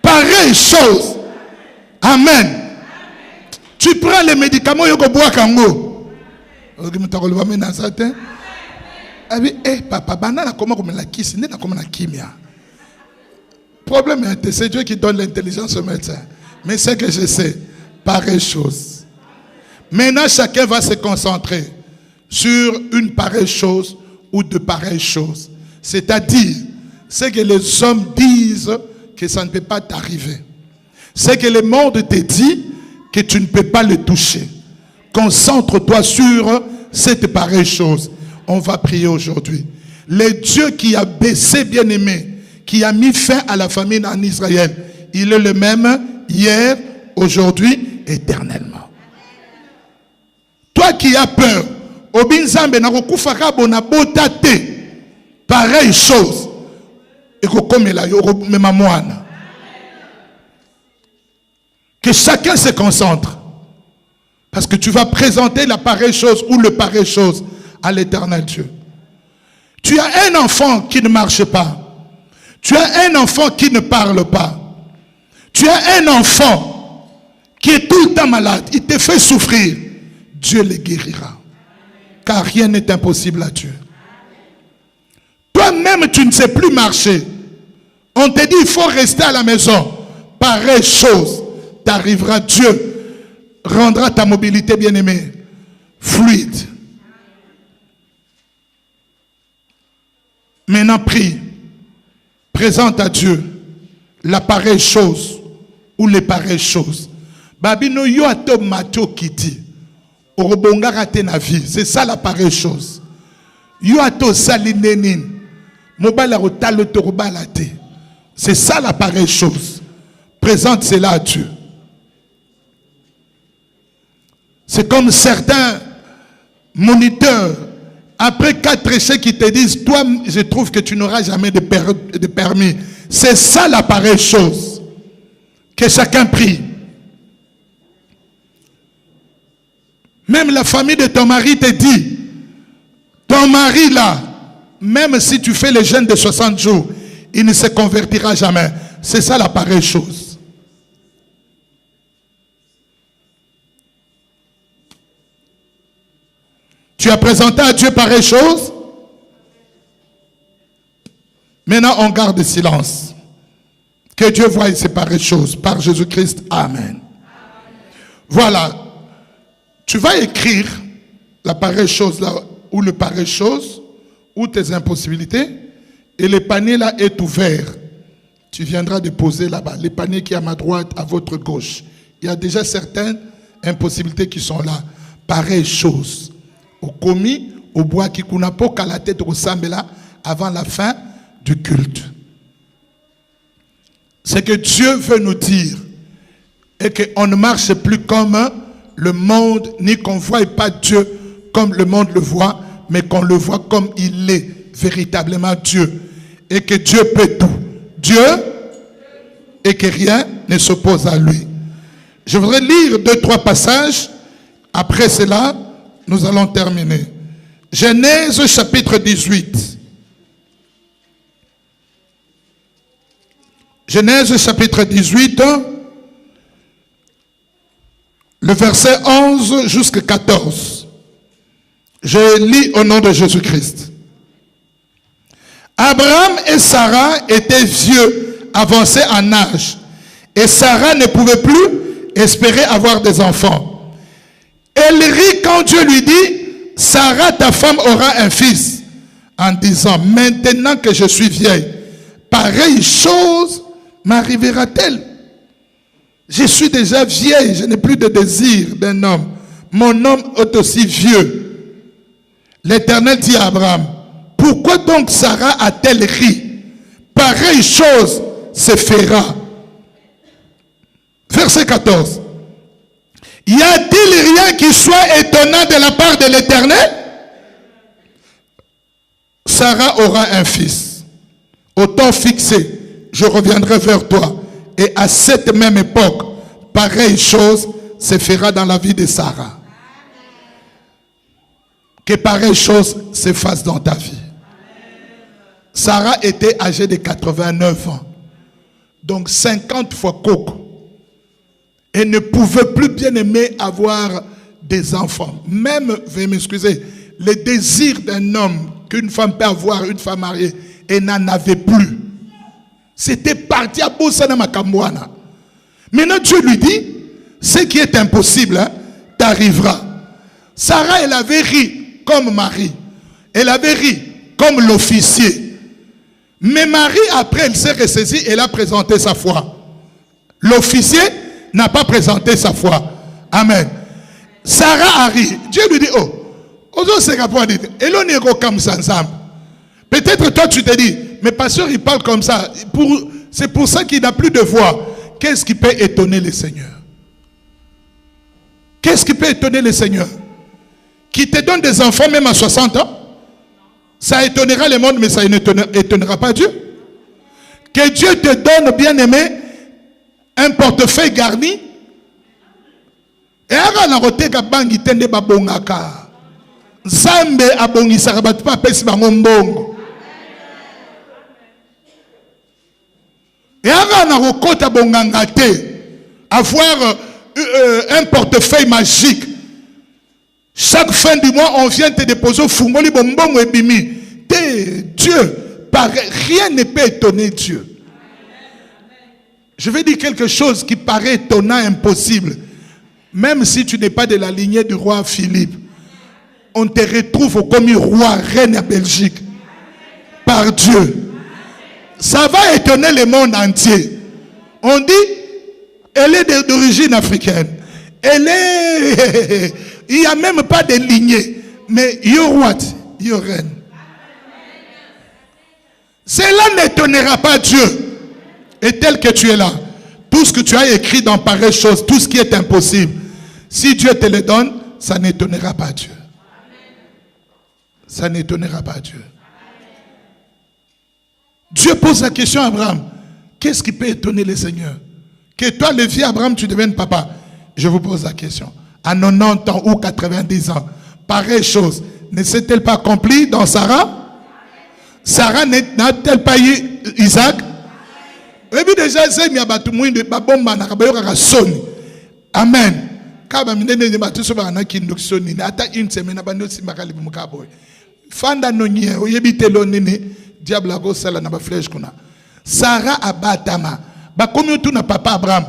Pareille chose. Amen. Tu prends les médicaments, yoko bois kango. Eh papa, banana comment comme la kisi, n'est comme la kimia. Problème est, c'est Dieu qui donne l'intelligence au médecin. Mais c'est que je sais, pareille chose. Maintenant, chacun va se concentrer sur une pareille chose ou de pareilles choses. C'est-à-dire, c'est que les hommes disent que ça ne peut pas t'arriver. C'est que le monde te dit que tu ne peux pas le toucher. Concentre-toi sur cette pareille chose. On va prier aujourd'hui. Le Dieu qui a baissé, bien-aimé, qui a mis fin à la famine en Israël, il est le même hier, aujourd'hui, éternellement. Toi qui as peur, pareille chose, que chacun se concentre, parce que tu vas présenter la pareille chose ou le pareille chose à l'éternel Dieu. Tu as un enfant qui ne marche pas. Tu as un enfant qui ne parle pas. Tu as un enfant qui est tout le temps malade. Il te fait souffrir. Dieu le guérira. Car rien n'est impossible à Dieu. Toi-même, tu ne sais plus marcher. On te dit, il faut rester à la maison. Pareille chose t'arrivera. Dieu rendra ta mobilité, bien-aimée, fluide. Maintenant, prie. Présente à Dieu la pareille chose ou les pareilles choses. Babino yo ato mato kiti. Orobonga raté na vie. C'est ça la pareille chose. Yo ato salinenin. Mobala rotalo torobalate. C'est ça la pareille chose. Présente cela à Dieu. C'est comme certains moniteurs. Après 4 échecs qui te disent, toi, je trouve que tu n'auras jamais de permis. C'est ça la pareille chose. Que chacun prie. Même la famille de ton mari te dit, ton mari là, même si tu fais le jeûne de 60 jours, il ne se convertira jamais. C'est ça la pareille chose. Tu as présenté à Dieu pareille chose. Maintenant, on garde silence. Que Dieu voie ces pareilles choses. Par Jésus-Christ. Amen. Voilà. Tu vas écrire la pareille chose là, ou le pareille chose, ou tes impossibilités. Et le panier là est ouvert. Tu viendras déposer là-bas. Le panier qui est à ma droite, à votre gauche. Il y a déjà certaines impossibilités qui sont là. Pareille chose. Au commis, au bois qui kunapo qu'à la tête au sambela avant la fin du culte. C'est que Dieu veut nous dire et qu'on ne marche plus comme le monde, ni qu'on ne voie pas Dieu comme le monde le voit, mais qu'on le voit comme il est véritablement Dieu. Et que Dieu peut tout. Dieu, et que rien ne s'oppose à lui. Je voudrais lire 2-3 passages. Après cela, nous allons terminer. Genèse chapitre 18. Genèse chapitre 18, le verset 11 jusqu'à 14. Je lis au nom de Jésus-Christ. Abraham et Sarah étaient vieux, avancés en âge. Et Sarah ne pouvait plus espérer avoir des enfants. Elle rit quand Dieu lui dit, Sarah, ta femme, aura un fils. En disant, maintenant que je suis vieille, pareille chose m'arrivera-t-elle? Je suis déjà vieille, je n'ai plus de désir d'un homme. Mon homme est aussi vieux. L'Éternel dit à Abraham, pourquoi donc Sarah a-t-elle ri? Pareille chose se fera. Verset 14. Y a-t-il rien qui soit étonnant de la part de l'Éternel? Sarah aura un fils. Au temps fixé, je reviendrai vers toi. Et à cette même époque, pareille chose se fera dans la vie de Sarah. Que pareille chose se fasse dans ta vie. Sarah était âgée de 89 ans. Donc 50 fois coco. Et ne pouvait plus bien aimer avoir des enfants. Même, veuillez m'excuser, le désir d'un homme qu'une femme peut avoir, une femme mariée, elle n'en avait plus. C'était parti à Boussana Makambouana. Maintenant Dieu lui dit, ce qui est impossible, hein, t'arrivera. Sarah, elle avait ri. comme Marie. Elle avait ri comme l'officier. Mais Marie, après, elle s'est ressaisie, elle a présenté sa foi. L'officier n'a pas présenté sa foi. Amen. Sarah a ri. Dieu lui dit, oh, peut-être toi tu te dis, mais pasteur il parle comme ça. C'est pour ça qu'il n'a plus de voix. Qu'est-ce qui peut étonner le Seigneur? Qu'est-ce qui peut étonner le Seigneur? Qui te donne des enfants même à 60 ans? Ça étonnera le monde, mais ça n'étonnera pas Dieu. Que Dieu te donne, bien aimé, un portefeuille garni. Et alors, la rotega bangi tende babongaka. Zambe abongi sarabatu pa pesi bangombongo. Et alors, la rokota bongangate. Avoir un portefeuille magique. Chaque fin du mois, on vient te déposer au fungoli bombongo et bimi. Dieu, rien ne peut étonner Dieu. Je vais dire quelque chose qui paraît étonnant, impossible. Même si tu n'es pas de la lignée du roi Philippe, on te retrouve comme roi, reine à Belgique. Par Dieu. Ça va étonner le monde entier. On dit, elle est d'origine africaine. Elle est... Il n'y a même pas de lignée. Mais yo roi, yo reine. Cela n'étonnera pas Dieu. Et tel que tu es là, tout ce que tu as écrit dans pareille chose, tout ce qui est impossible, si Dieu te le donne, ça n'étonnera pas Dieu. Ça n'étonnera pas Dieu. Dieu pose la question à Abraham. Qu'est-ce qui peut étonner le Seigneur? Que toi, le vieux Abraham, tu deviennes papa. Je vous pose la question. À 90 ans ou 90 ans, pareille chose, ne s'est-elle pas accomplie dans Sarah? Sarah n'a-t-elle pas eu Isaac? Et puis déjà, c'est mis à battre moins de babomba na kabayoka soni. Amen. Kaba minene ne battu so bana kindu soni. Ata une semaine abando simbaka libu mukaboy. Fanda nonye oyebite lonene diable a go sala na ba flèche kuna. Sarah abatama. Ba komi tu na papa Abraham.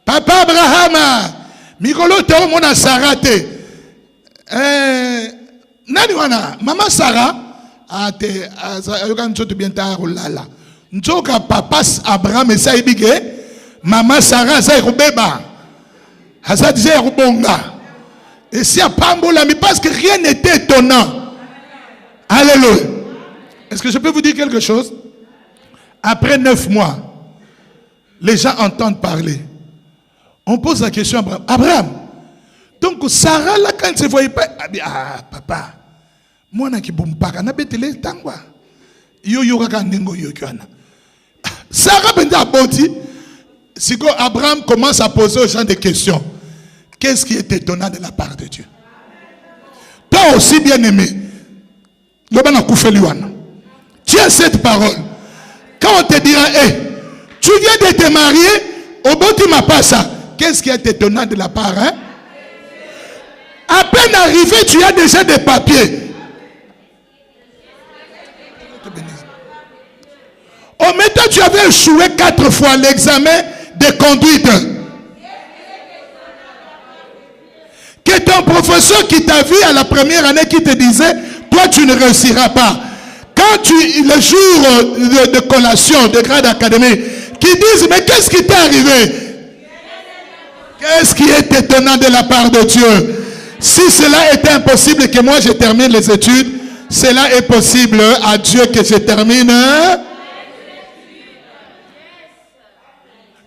Papa Abraham. Mikolo te o mona Sarah te. Nani wana? Mama Sarah ate ayoka nchoto bienta rolala. Njoka papa Abraham et ça ibige maman Sarah ça irobeba ça disait irobonga et si à pambola mais parce que rien n'était étonnant. Alléluia. Est-ce que je peux vous dire quelque chose? Après 9 mois les gens entendent parler. On pose la question à Abraham. Donc Sarah là quand elle se voyait pas papa moi na kibumpaka na betele tangwa yo yoka ndengo yo kwana. Sarah Benda Boti, si Abraham commence à poser aux gens des questions, qu'est-ce qui est étonnant de la part de Dieu? Toi aussi bien aimé, tu as cette parole. Quand on te dira, hey, tu viens de te marier, au Boti ma pas ça. Qu'est-ce qui est étonnant de la part? Hein? À peine arrivé, tu as déjà des papiers. Au méthode, tu avais échoué 4 fois l'examen de conduite. Que ton professeur qui t'a vu à la première année qui te disait, toi tu ne réussiras pas. Quand le jour de collation, de grade académique, qui disent, mais qu'est-ce qui t'est arrivé? Qu'est-ce qui est étonnant de la part de Dieu? Si cela était impossible que moi je termine les études, cela est possible à Dieu que je termine.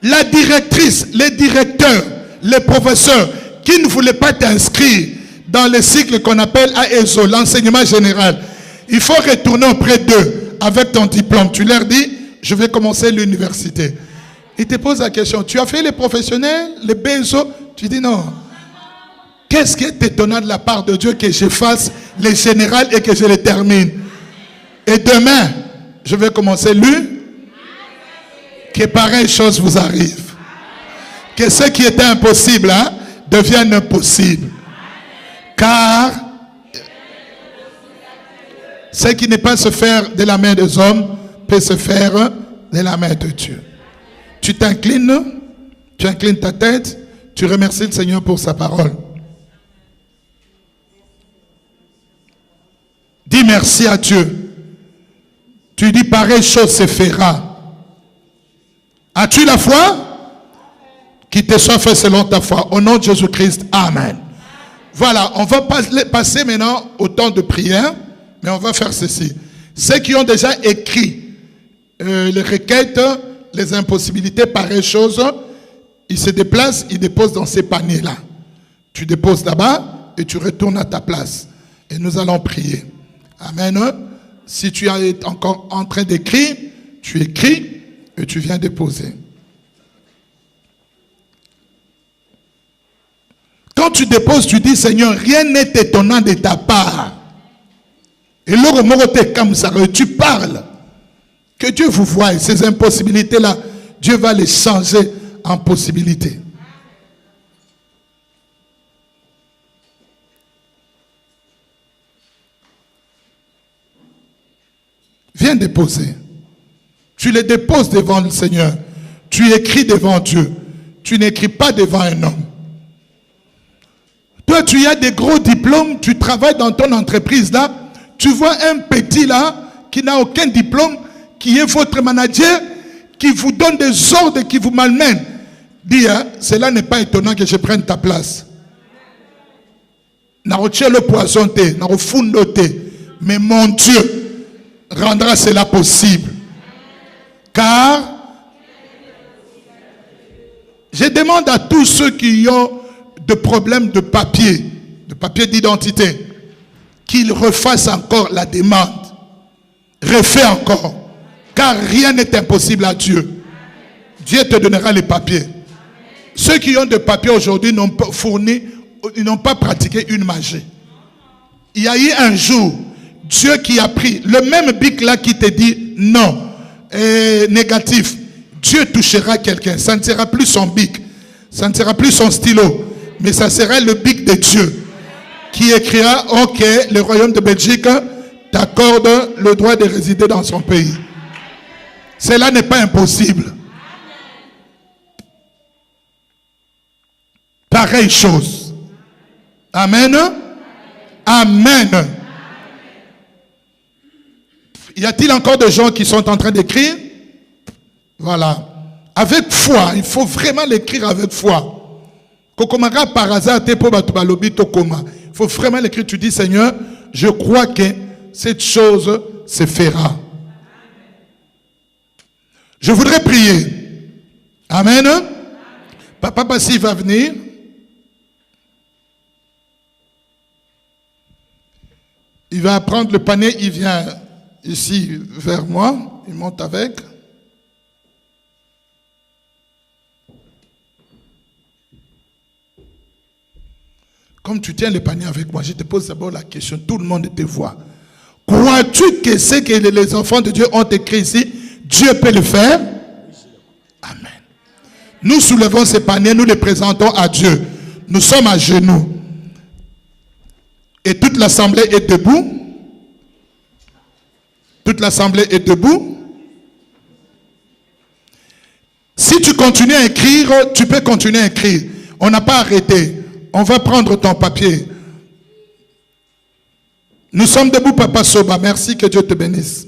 La directrice, les directeurs, les professeurs qui ne voulaient pas t'inscrire dans le cycle qu'on appelle AESO, l'enseignement général, il faut retourner auprès d'eux avec ton diplôme. Tu leur dis, je vais commencer l'université. Ils te posent la question, tu as fait les professionnels, les BSO? Tu dis non. Qu'est-ce qui est étonnant de la part de Dieu que je fasse les générales et que je les termine? Et demain, je vais commencer l'université. Que pareille chose vous arrive. Que ce qui était impossible devienne possible. Car ce qui n'est pas se faire de la main des hommes peut se faire de la main de Dieu. Tu t'inclines, tu inclines ta tête, tu remercies le Seigneur pour sa parole. Dis merci à Dieu. Tu dis pareille chose se fera. As-tu la foi? Qu'il te soit fait selon ta foi. Au nom de Jésus-Christ. Amen. Voilà, on va passer maintenant au temps de prière. Mais on va faire ceci. Ceux qui ont déjà écrit les requêtes, les impossibilités, pareille chose, ils se déplacent, ils déposent dans ces paniers-là. Tu déposes là-bas et tu retournes à ta place. Et nous allons prier. Amen. Si tu es encore en train d'écrire, tu écris et tu viens déposer. Quand tu déposes, tu dis, Seigneur, rien n'est étonnant de ta part. Et là, tu parles. Que Dieu vous voie. Ces impossibilités-là, Dieu va les changer en possibilités. Viens déposer. Tu les déposes devant le Seigneur. Tu écris devant Dieu. Tu n'écris pas devant un homme. Toi, tu as des gros diplômes, tu travailles dans ton entreprise là, tu vois un petit là, qui n'a aucun diplôme, qui est votre manager, qui vous donne des ordres, qui vous malmène. Dis, hein, cela n'est pas étonnant que je prenne ta place. Le poison, mais mon Dieu rendra cela possible. Car je demande à tous ceux qui ont de problèmes de papier d'identité, qu'ils refassent encore la demande. Refais encore. Car rien n'est impossible à Dieu. Dieu te donnera les papiers. Ceux qui ont des papiers aujourd'hui n'ont pas fourni, ils n'ont pas pratiqué une magie. Il y a eu un jour, Dieu qui a pris le même bic là qui te dit non, négatif. Dieu touchera quelqu'un. Ça ne sera plus son bic. Ça ne sera plus son stylo. Mais ça sera le bic de Dieu qui écrira, ok, le royaume de Belgique t'accorde le droit de résider dans son pays. Cela n'est pas impossible. Pareille chose. Amen. Amen. Y a-t-il encore des gens qui sont en train d'écrire? Voilà. Avec foi. Il faut vraiment l'écrire avec foi. Par hasard, il faut vraiment l'écrire. Tu dis, Seigneur, je crois que cette chose se fera. Je voudrais prier. Amen. Papa Bassi va venir. Il va prendre le panier, il vient ici vers moi, il monte avec. Comme tu tiens le panier avec moi, je te pose d'abord la question, tout le monde te voit. Crois-tu que ce que les enfants de Dieu ont écrit ici, Dieu peut le faire? Amen. Nous soulevons ces paniers, nous les présentons à Dieu. Nous sommes à genoux. Et toute l'assemblée est debout. Toute l'assemblée est debout. Si tu continues à écrire, tu peux continuer à écrire. On n'a pas arrêté. On va prendre ton papier. Nous sommes debout, Papa Soba. Merci, que Dieu te bénisse.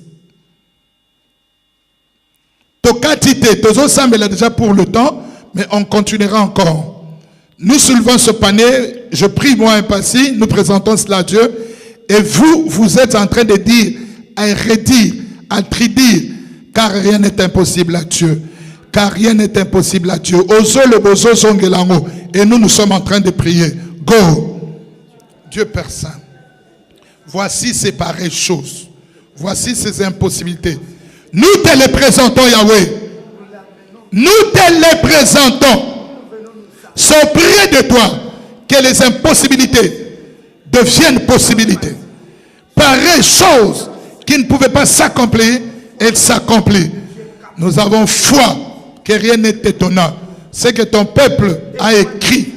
Tokatite, Tozo Sam est déjà pour le temps, mais on continuera encore. Nous soulevons ce panier. Je prie moi un passé. Nous présentons cela à Dieu. Et vous êtes en train de dire, à redire, à tridire, car rien n'est impossible à Dieu. Car rien n'est impossible à Dieu. Ozo le bozo zongelango. Et nous sommes en train de prier. Go. Dieu Père Saint. Voici ces pareilles choses. Voici ces impossibilités. Nous te les présentons, Yahweh. Nous te les présentons. Sont près de toi. Que les impossibilités deviennent possibilités. Pareilles choses qui ne pouvaient pas s'accomplir, elles s'accomplissent. Nous avons foi que rien n'est étonnant. C'est que ton peuple a écrit,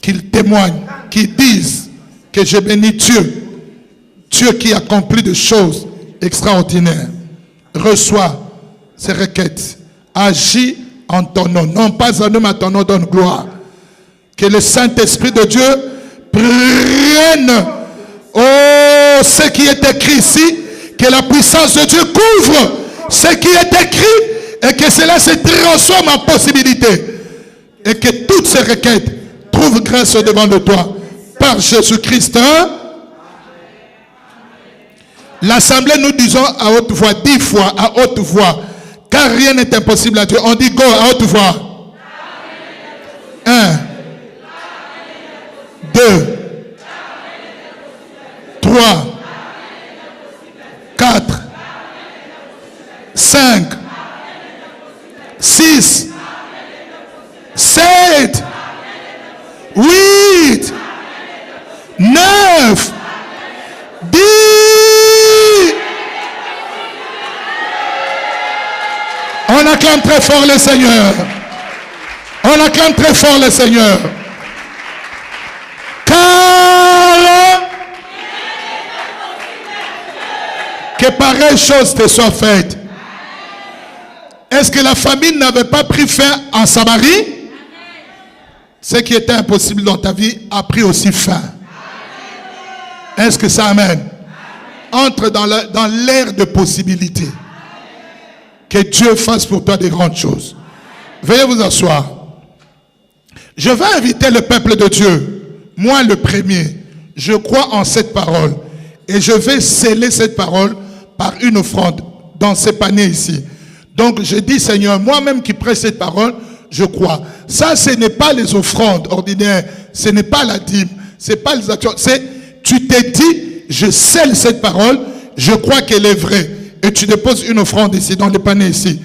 qu'il témoigne, qu'il dise que je bénis Dieu. Dieu qui accomplit des choses extraordinaires. Reçois ces requêtes. Agis en ton nom. Non pas en homme, à ton nom donne gloire. Que le Saint-Esprit de Dieu prenne. Oh! Oh, ce qui est écrit ici, que la puissance de Dieu couvre ce qui est écrit et que cela se transforme en possibilité. Et que toutes ces requêtes trouvent grâce devant de toi. Par Jésus-Christ. L'assemblée, nous disons à haute voix, 10 fois à haute voix, car rien n'est impossible à Dieu. On dit go à haute voix. 1, 2, 3, 4, 5, 6, 7, 8, 9, 10. On acclame très fort le Seigneur. On acclame très fort le Seigneur. Car que pareille chose te soit faite. Est-ce que la famine n'avait pas pris fin en Samarie? Ce qui était impossible dans ta vie a pris aussi fin. Est-ce que ça amène? Entre dans l'ère de possibilités. Que Dieu fasse pour toi des grandes choses. Veuillez vous asseoir. Je vais inviter le peuple de Dieu. Moi le premier. Je crois en cette parole. Et je vais sceller cette parole par une offrande dans ces paniers ici. Donc je dis, Seigneur, moi-même qui prêche cette parole, je crois. Ça, ce n'est pas les offrandes ordinaires. Ce n'est pas la dîme. Ce n'est pas les actions. Tu t'es dit, je scelle cette parole. Je crois qu'elle est vraie. Et tu déposes une offrande ici, dans les paniers ici.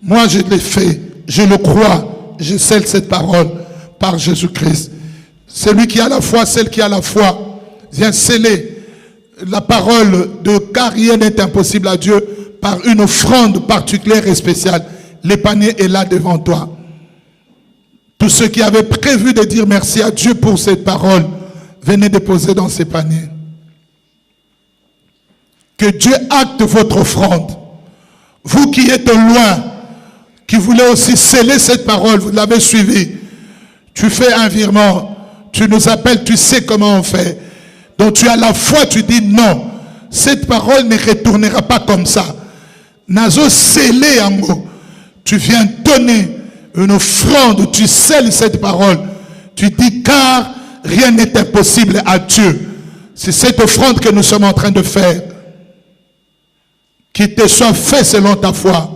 Moi, je l'ai fait. Je le crois. Je scelle cette parole par Jésus-Christ. Celui qui a la foi, celle qui a la foi, vient sceller la parole de car rien n'est impossible à Dieu par une offrande particulière et spéciale. Le panier est là devant toi. Tous ceux qui avaient prévu de dire merci à Dieu pour cette parole, venez déposer dans ces paniers. Que Dieu acte votre offrande. Vous qui êtes loin, qui voulez aussi sceller cette parole, vous l'avez suivi. Tu fais un virement, tu nous appelles, tu sais comment on fait. Donc tu as la foi, tu dis non. Cette parole ne retournera pas comme ça. Nazo scellé en mot. Tu viens donner une offrande, tu scelles cette parole. Tu dis car rien n'est impossible à Dieu. C'est cette offrande que nous sommes en train de faire. Qu'il te soit fait selon ta foi.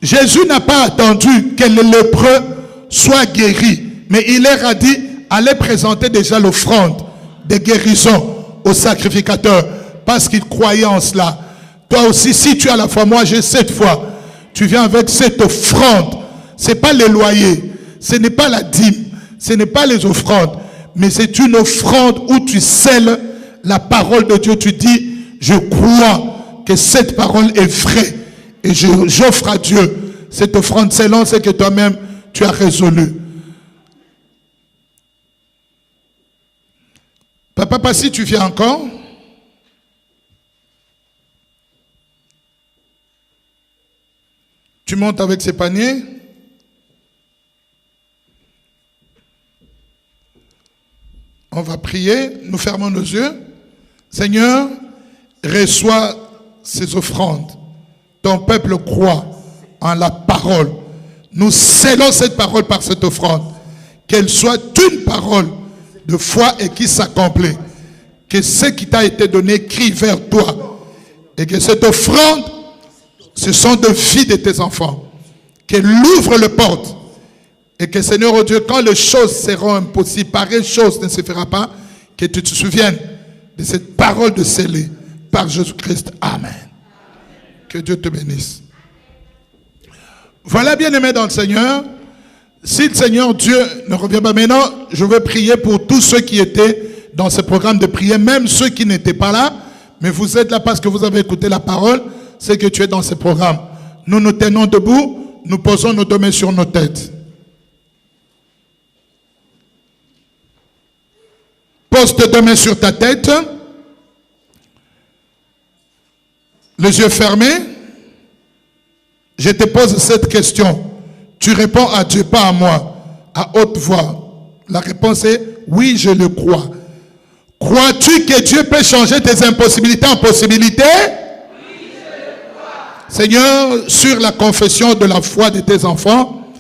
Jésus n'a pas attendu que les lépreux soient guéris. Mais il leur a dit, allez présenter déjà l'offrande de guérison au sacrificateur. Parce qu'il croyait en cela. Toi aussi, si tu as la foi, moi j'ai cette foi. Tu viens avec cette offrande. Ce n'est pas les loyers. Ce n'est pas la dîme. Ce n'est pas les offrandes. Mais c'est une offrande où tu scelles la parole de Dieu. Tu dis, je crois que cette parole est vraie. Et j'offre à Dieu cette offrande selon ce que toi-même tu as résolu. Papa Passi, tu viens encore? Tu montes avec ces paniers? On va prier, nous fermons nos yeux. Seigneur, reçois ces offrandes. Ton peuple croit en la parole. Nous scellons cette parole par cette offrande. Qu'elle soit une parole de foi et qui s'accomplit. Que ce qui t'a été donné crie vers toi. Et que cette offrande, ce sont de vie de tes enfants. Qu'elle ouvre les portes. Et que Seigneur, oh Dieu, quand les choses seront impossibles, pareille chose ne se fera pas, que tu te souviennes de cette parole de scellée par Jésus-Christ. Amen. Que Dieu te bénisse. Voilà, bien-aimés dans le Seigneur. Si le Seigneur Dieu ne revient pas maintenant, je vais prier pour tous ceux qui étaient dans ce programme de prière, même ceux qui n'étaient pas là, mais vous êtes là parce que vous avez écouté la parole, c'est que tu es dans ce programme. Nous nous tenons debout, nous posons nos deux mains sur nos têtes. Pose tes deux mains sur ta tête. Les yeux fermés. Je te pose cette question. Tu réponds à Dieu, pas à moi, à haute voix. La réponse est oui, je le crois. Crois-tu que Dieu peut changer tes impossibilités en possibilités? Oui, je le crois. Seigneur, sur la confession de la foi de tes enfants,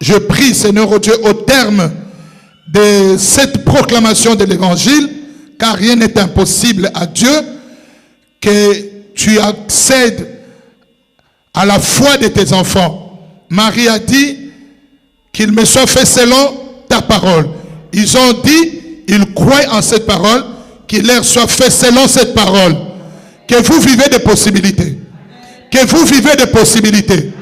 je prie, Seigneur, oh Dieu, au terme de cette proclamation de l'évangile, car rien n'est impossible à Dieu, que tu accèdes à la foi de tes enfants. Marie a dit qu'il me soit fait selon ta parole. Ils ont dit, ils croient en cette parole, qu'il leur soit fait selon cette parole. Que vous vivez des possibilités. Que vous vivez des possibilités.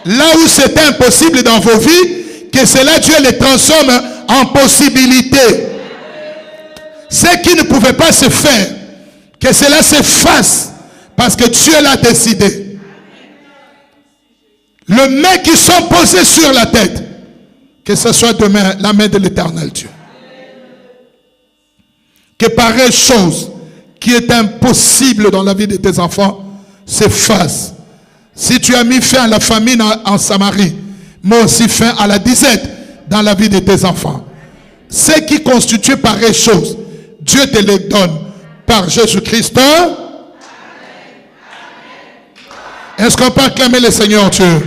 Là où c'était impossible dans vos vies, que cela Dieu les transforme en possibilités. Ce qui ne pouvait pas se faire, que cela se fasse, parce que Dieu l'a décidé. Le mec qui sont posés sur la tête, que ce soit demain la main de l'Éternel Dieu. Que pareille chose qui est impossible dans la vie de tes enfants se fasse. Si tu as mis fin à la famine en Samarie, mets aussi fin à la disette dans la vie de tes enfants. Ce qui constitue pareille chose, Dieu te les donne par Jésus-Christ. Est-ce qu'on peut acclamer le Seigneur Dieu?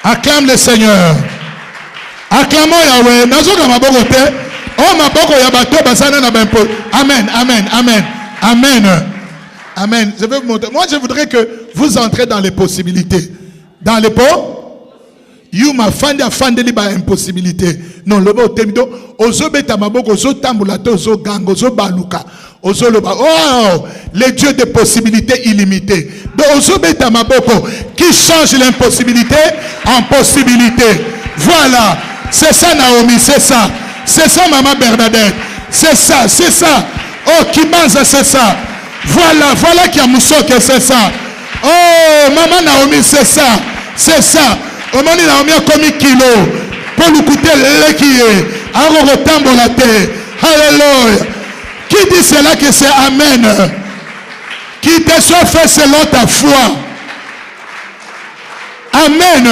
Acclame le Seigneur. Acclamons Yahweh. Oh ma boko yabato basana na bempo. Amen, amen, amen, amen, amen. Je vais vous montrer. Moi, je voudrais que vous entrez dans les possibilités. Dans les you ma fande li ba impossibilité. Non, le mot temido. Ozo beta maboko, ozo tambulato, ozo gang, ozo baluka, ozo loba. Oh, les dieux des possibilités illimitées. Donc ozo beta maboko qui change l'impossibilité en possibilité. Voilà, c'est ça Naomi, c'est ça. C'est ça, maman Bernadette. C'est ça, c'est ça. Oh, Kibanza, c'est ça. Voilà, voilà qui a Moussoke, c'est ça. Oh, maman Naomi, c'est ça. C'est ça. Oh, maman Naomi a commis kilo. Pour nous coûter l'équier. Arotambo la terre. Alléluia. Qui dit cela que c'est Amen? Qui te soit fait selon ta foi. Amen.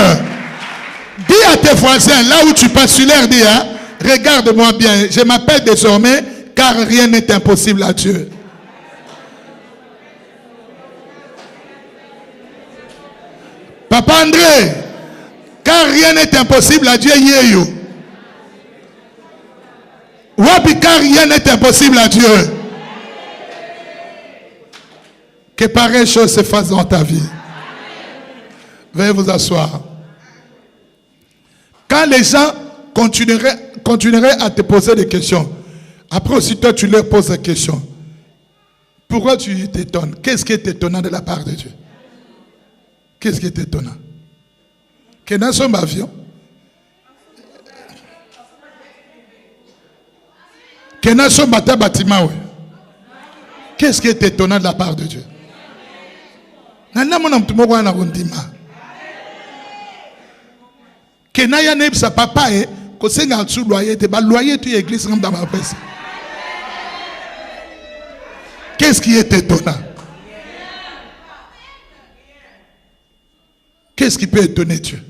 Dis à tes voisins, là où tu passes sur l'air, dis, hein. Regarde-moi bien, je m'appelle désormais car rien n'est impossible à Dieu. Papa André, car rien n'est impossible à Dieu. Wapi, car rien n'est impossible à Dieu. Que pareille chose se fasse dans ta vie. Veuillez vous asseoir. Quand les gens continuerait à te poser des questions. Après aussi, toi, tu leur poses des questions. Pourquoi tu t'étonnes? Qu'est-ce qui est étonnant de la part de Dieu? Qu'est-ce qui est étonnant? Que dans son avion, que dans son bâtiment, qu'est-ce qui est étonnant de la part de Dieu? Que n'a pas sa papa est que c'est un loyer, tu loyer tu église comme dans ma presse. Qu'est-ce qui est étonnant? Qu'est-ce qui peut étonner Dieu?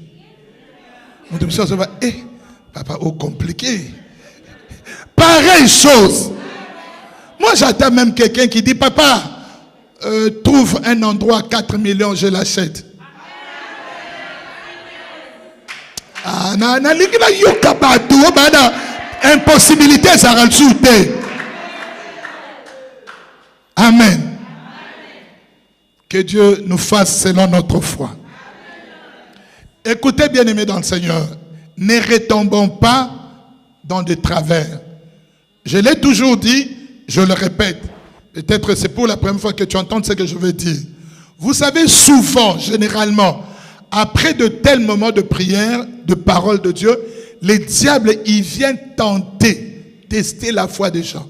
On te dit, papa, oh compliqué. Pareille chose. Moi j'attends même quelqu'un qui dit, papa, trouve un endroit à 4 millions, je l'achète. Impossibilité, ça va le souter. Amen. Que Dieu nous fasse selon notre foi. Écoutez, bien-aimés dans le Seigneur, ne retombons pas dans des travers. Je l'ai toujours dit, je le répète. Peut-être c'est pour la première fois que tu entends ce que je veux dire. Vous savez, souvent, généralement, après de tels moments de prière, de parole de Dieu, les diables, ils viennent tester la foi des gens.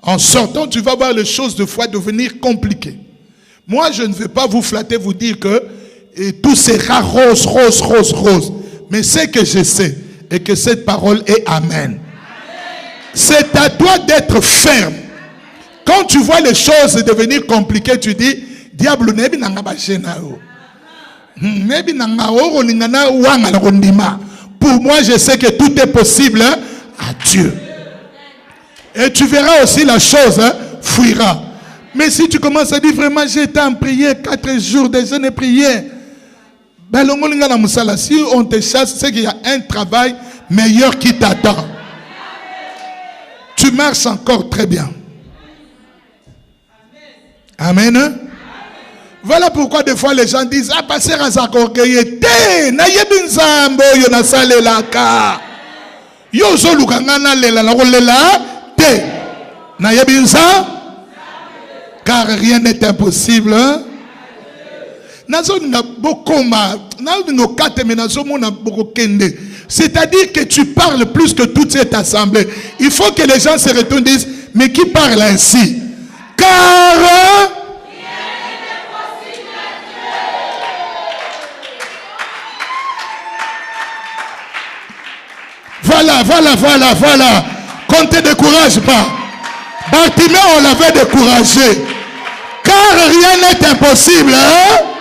En sortant, tu vas voir les choses de foi devenir compliquées. Moi, je ne veux pas vous flatter, vous dire que tout sera rose, rose, rose, rose. Mais ce que je sais, et que cette parole est Amen. C'est à toi d'être ferme. Quand tu vois les choses devenir compliquées, tu dis, diable, nebi nanga bashenao. Pour moi, je sais que tout est possible à Dieu. Et tu verras aussi la chose fuira. Mais si tu commences à dire vraiment, j'ai été en prière 4 jours de jeûne et prière. Si on te chasse, c'est qu'il y a un travail meilleur qui t'attend. Tu marches encore très bien. Amen. Voilà pourquoi des fois les gens disent, ah, passer à Zakorgeye, te, na yebinzambo, yo na sale laka. Yo zo lukangana lela, na rolela, te, na yebinza, car rien n'est impossible. C'est-à-dire que tu parles plus que toute cette assemblée. Il faut que les gens se retournent et disent, mais qui parle ainsi? Car voilà. Qu'on ne te décourage pas. Bartimée, on l'avait découragé. Car rien n'est impossible. Hein?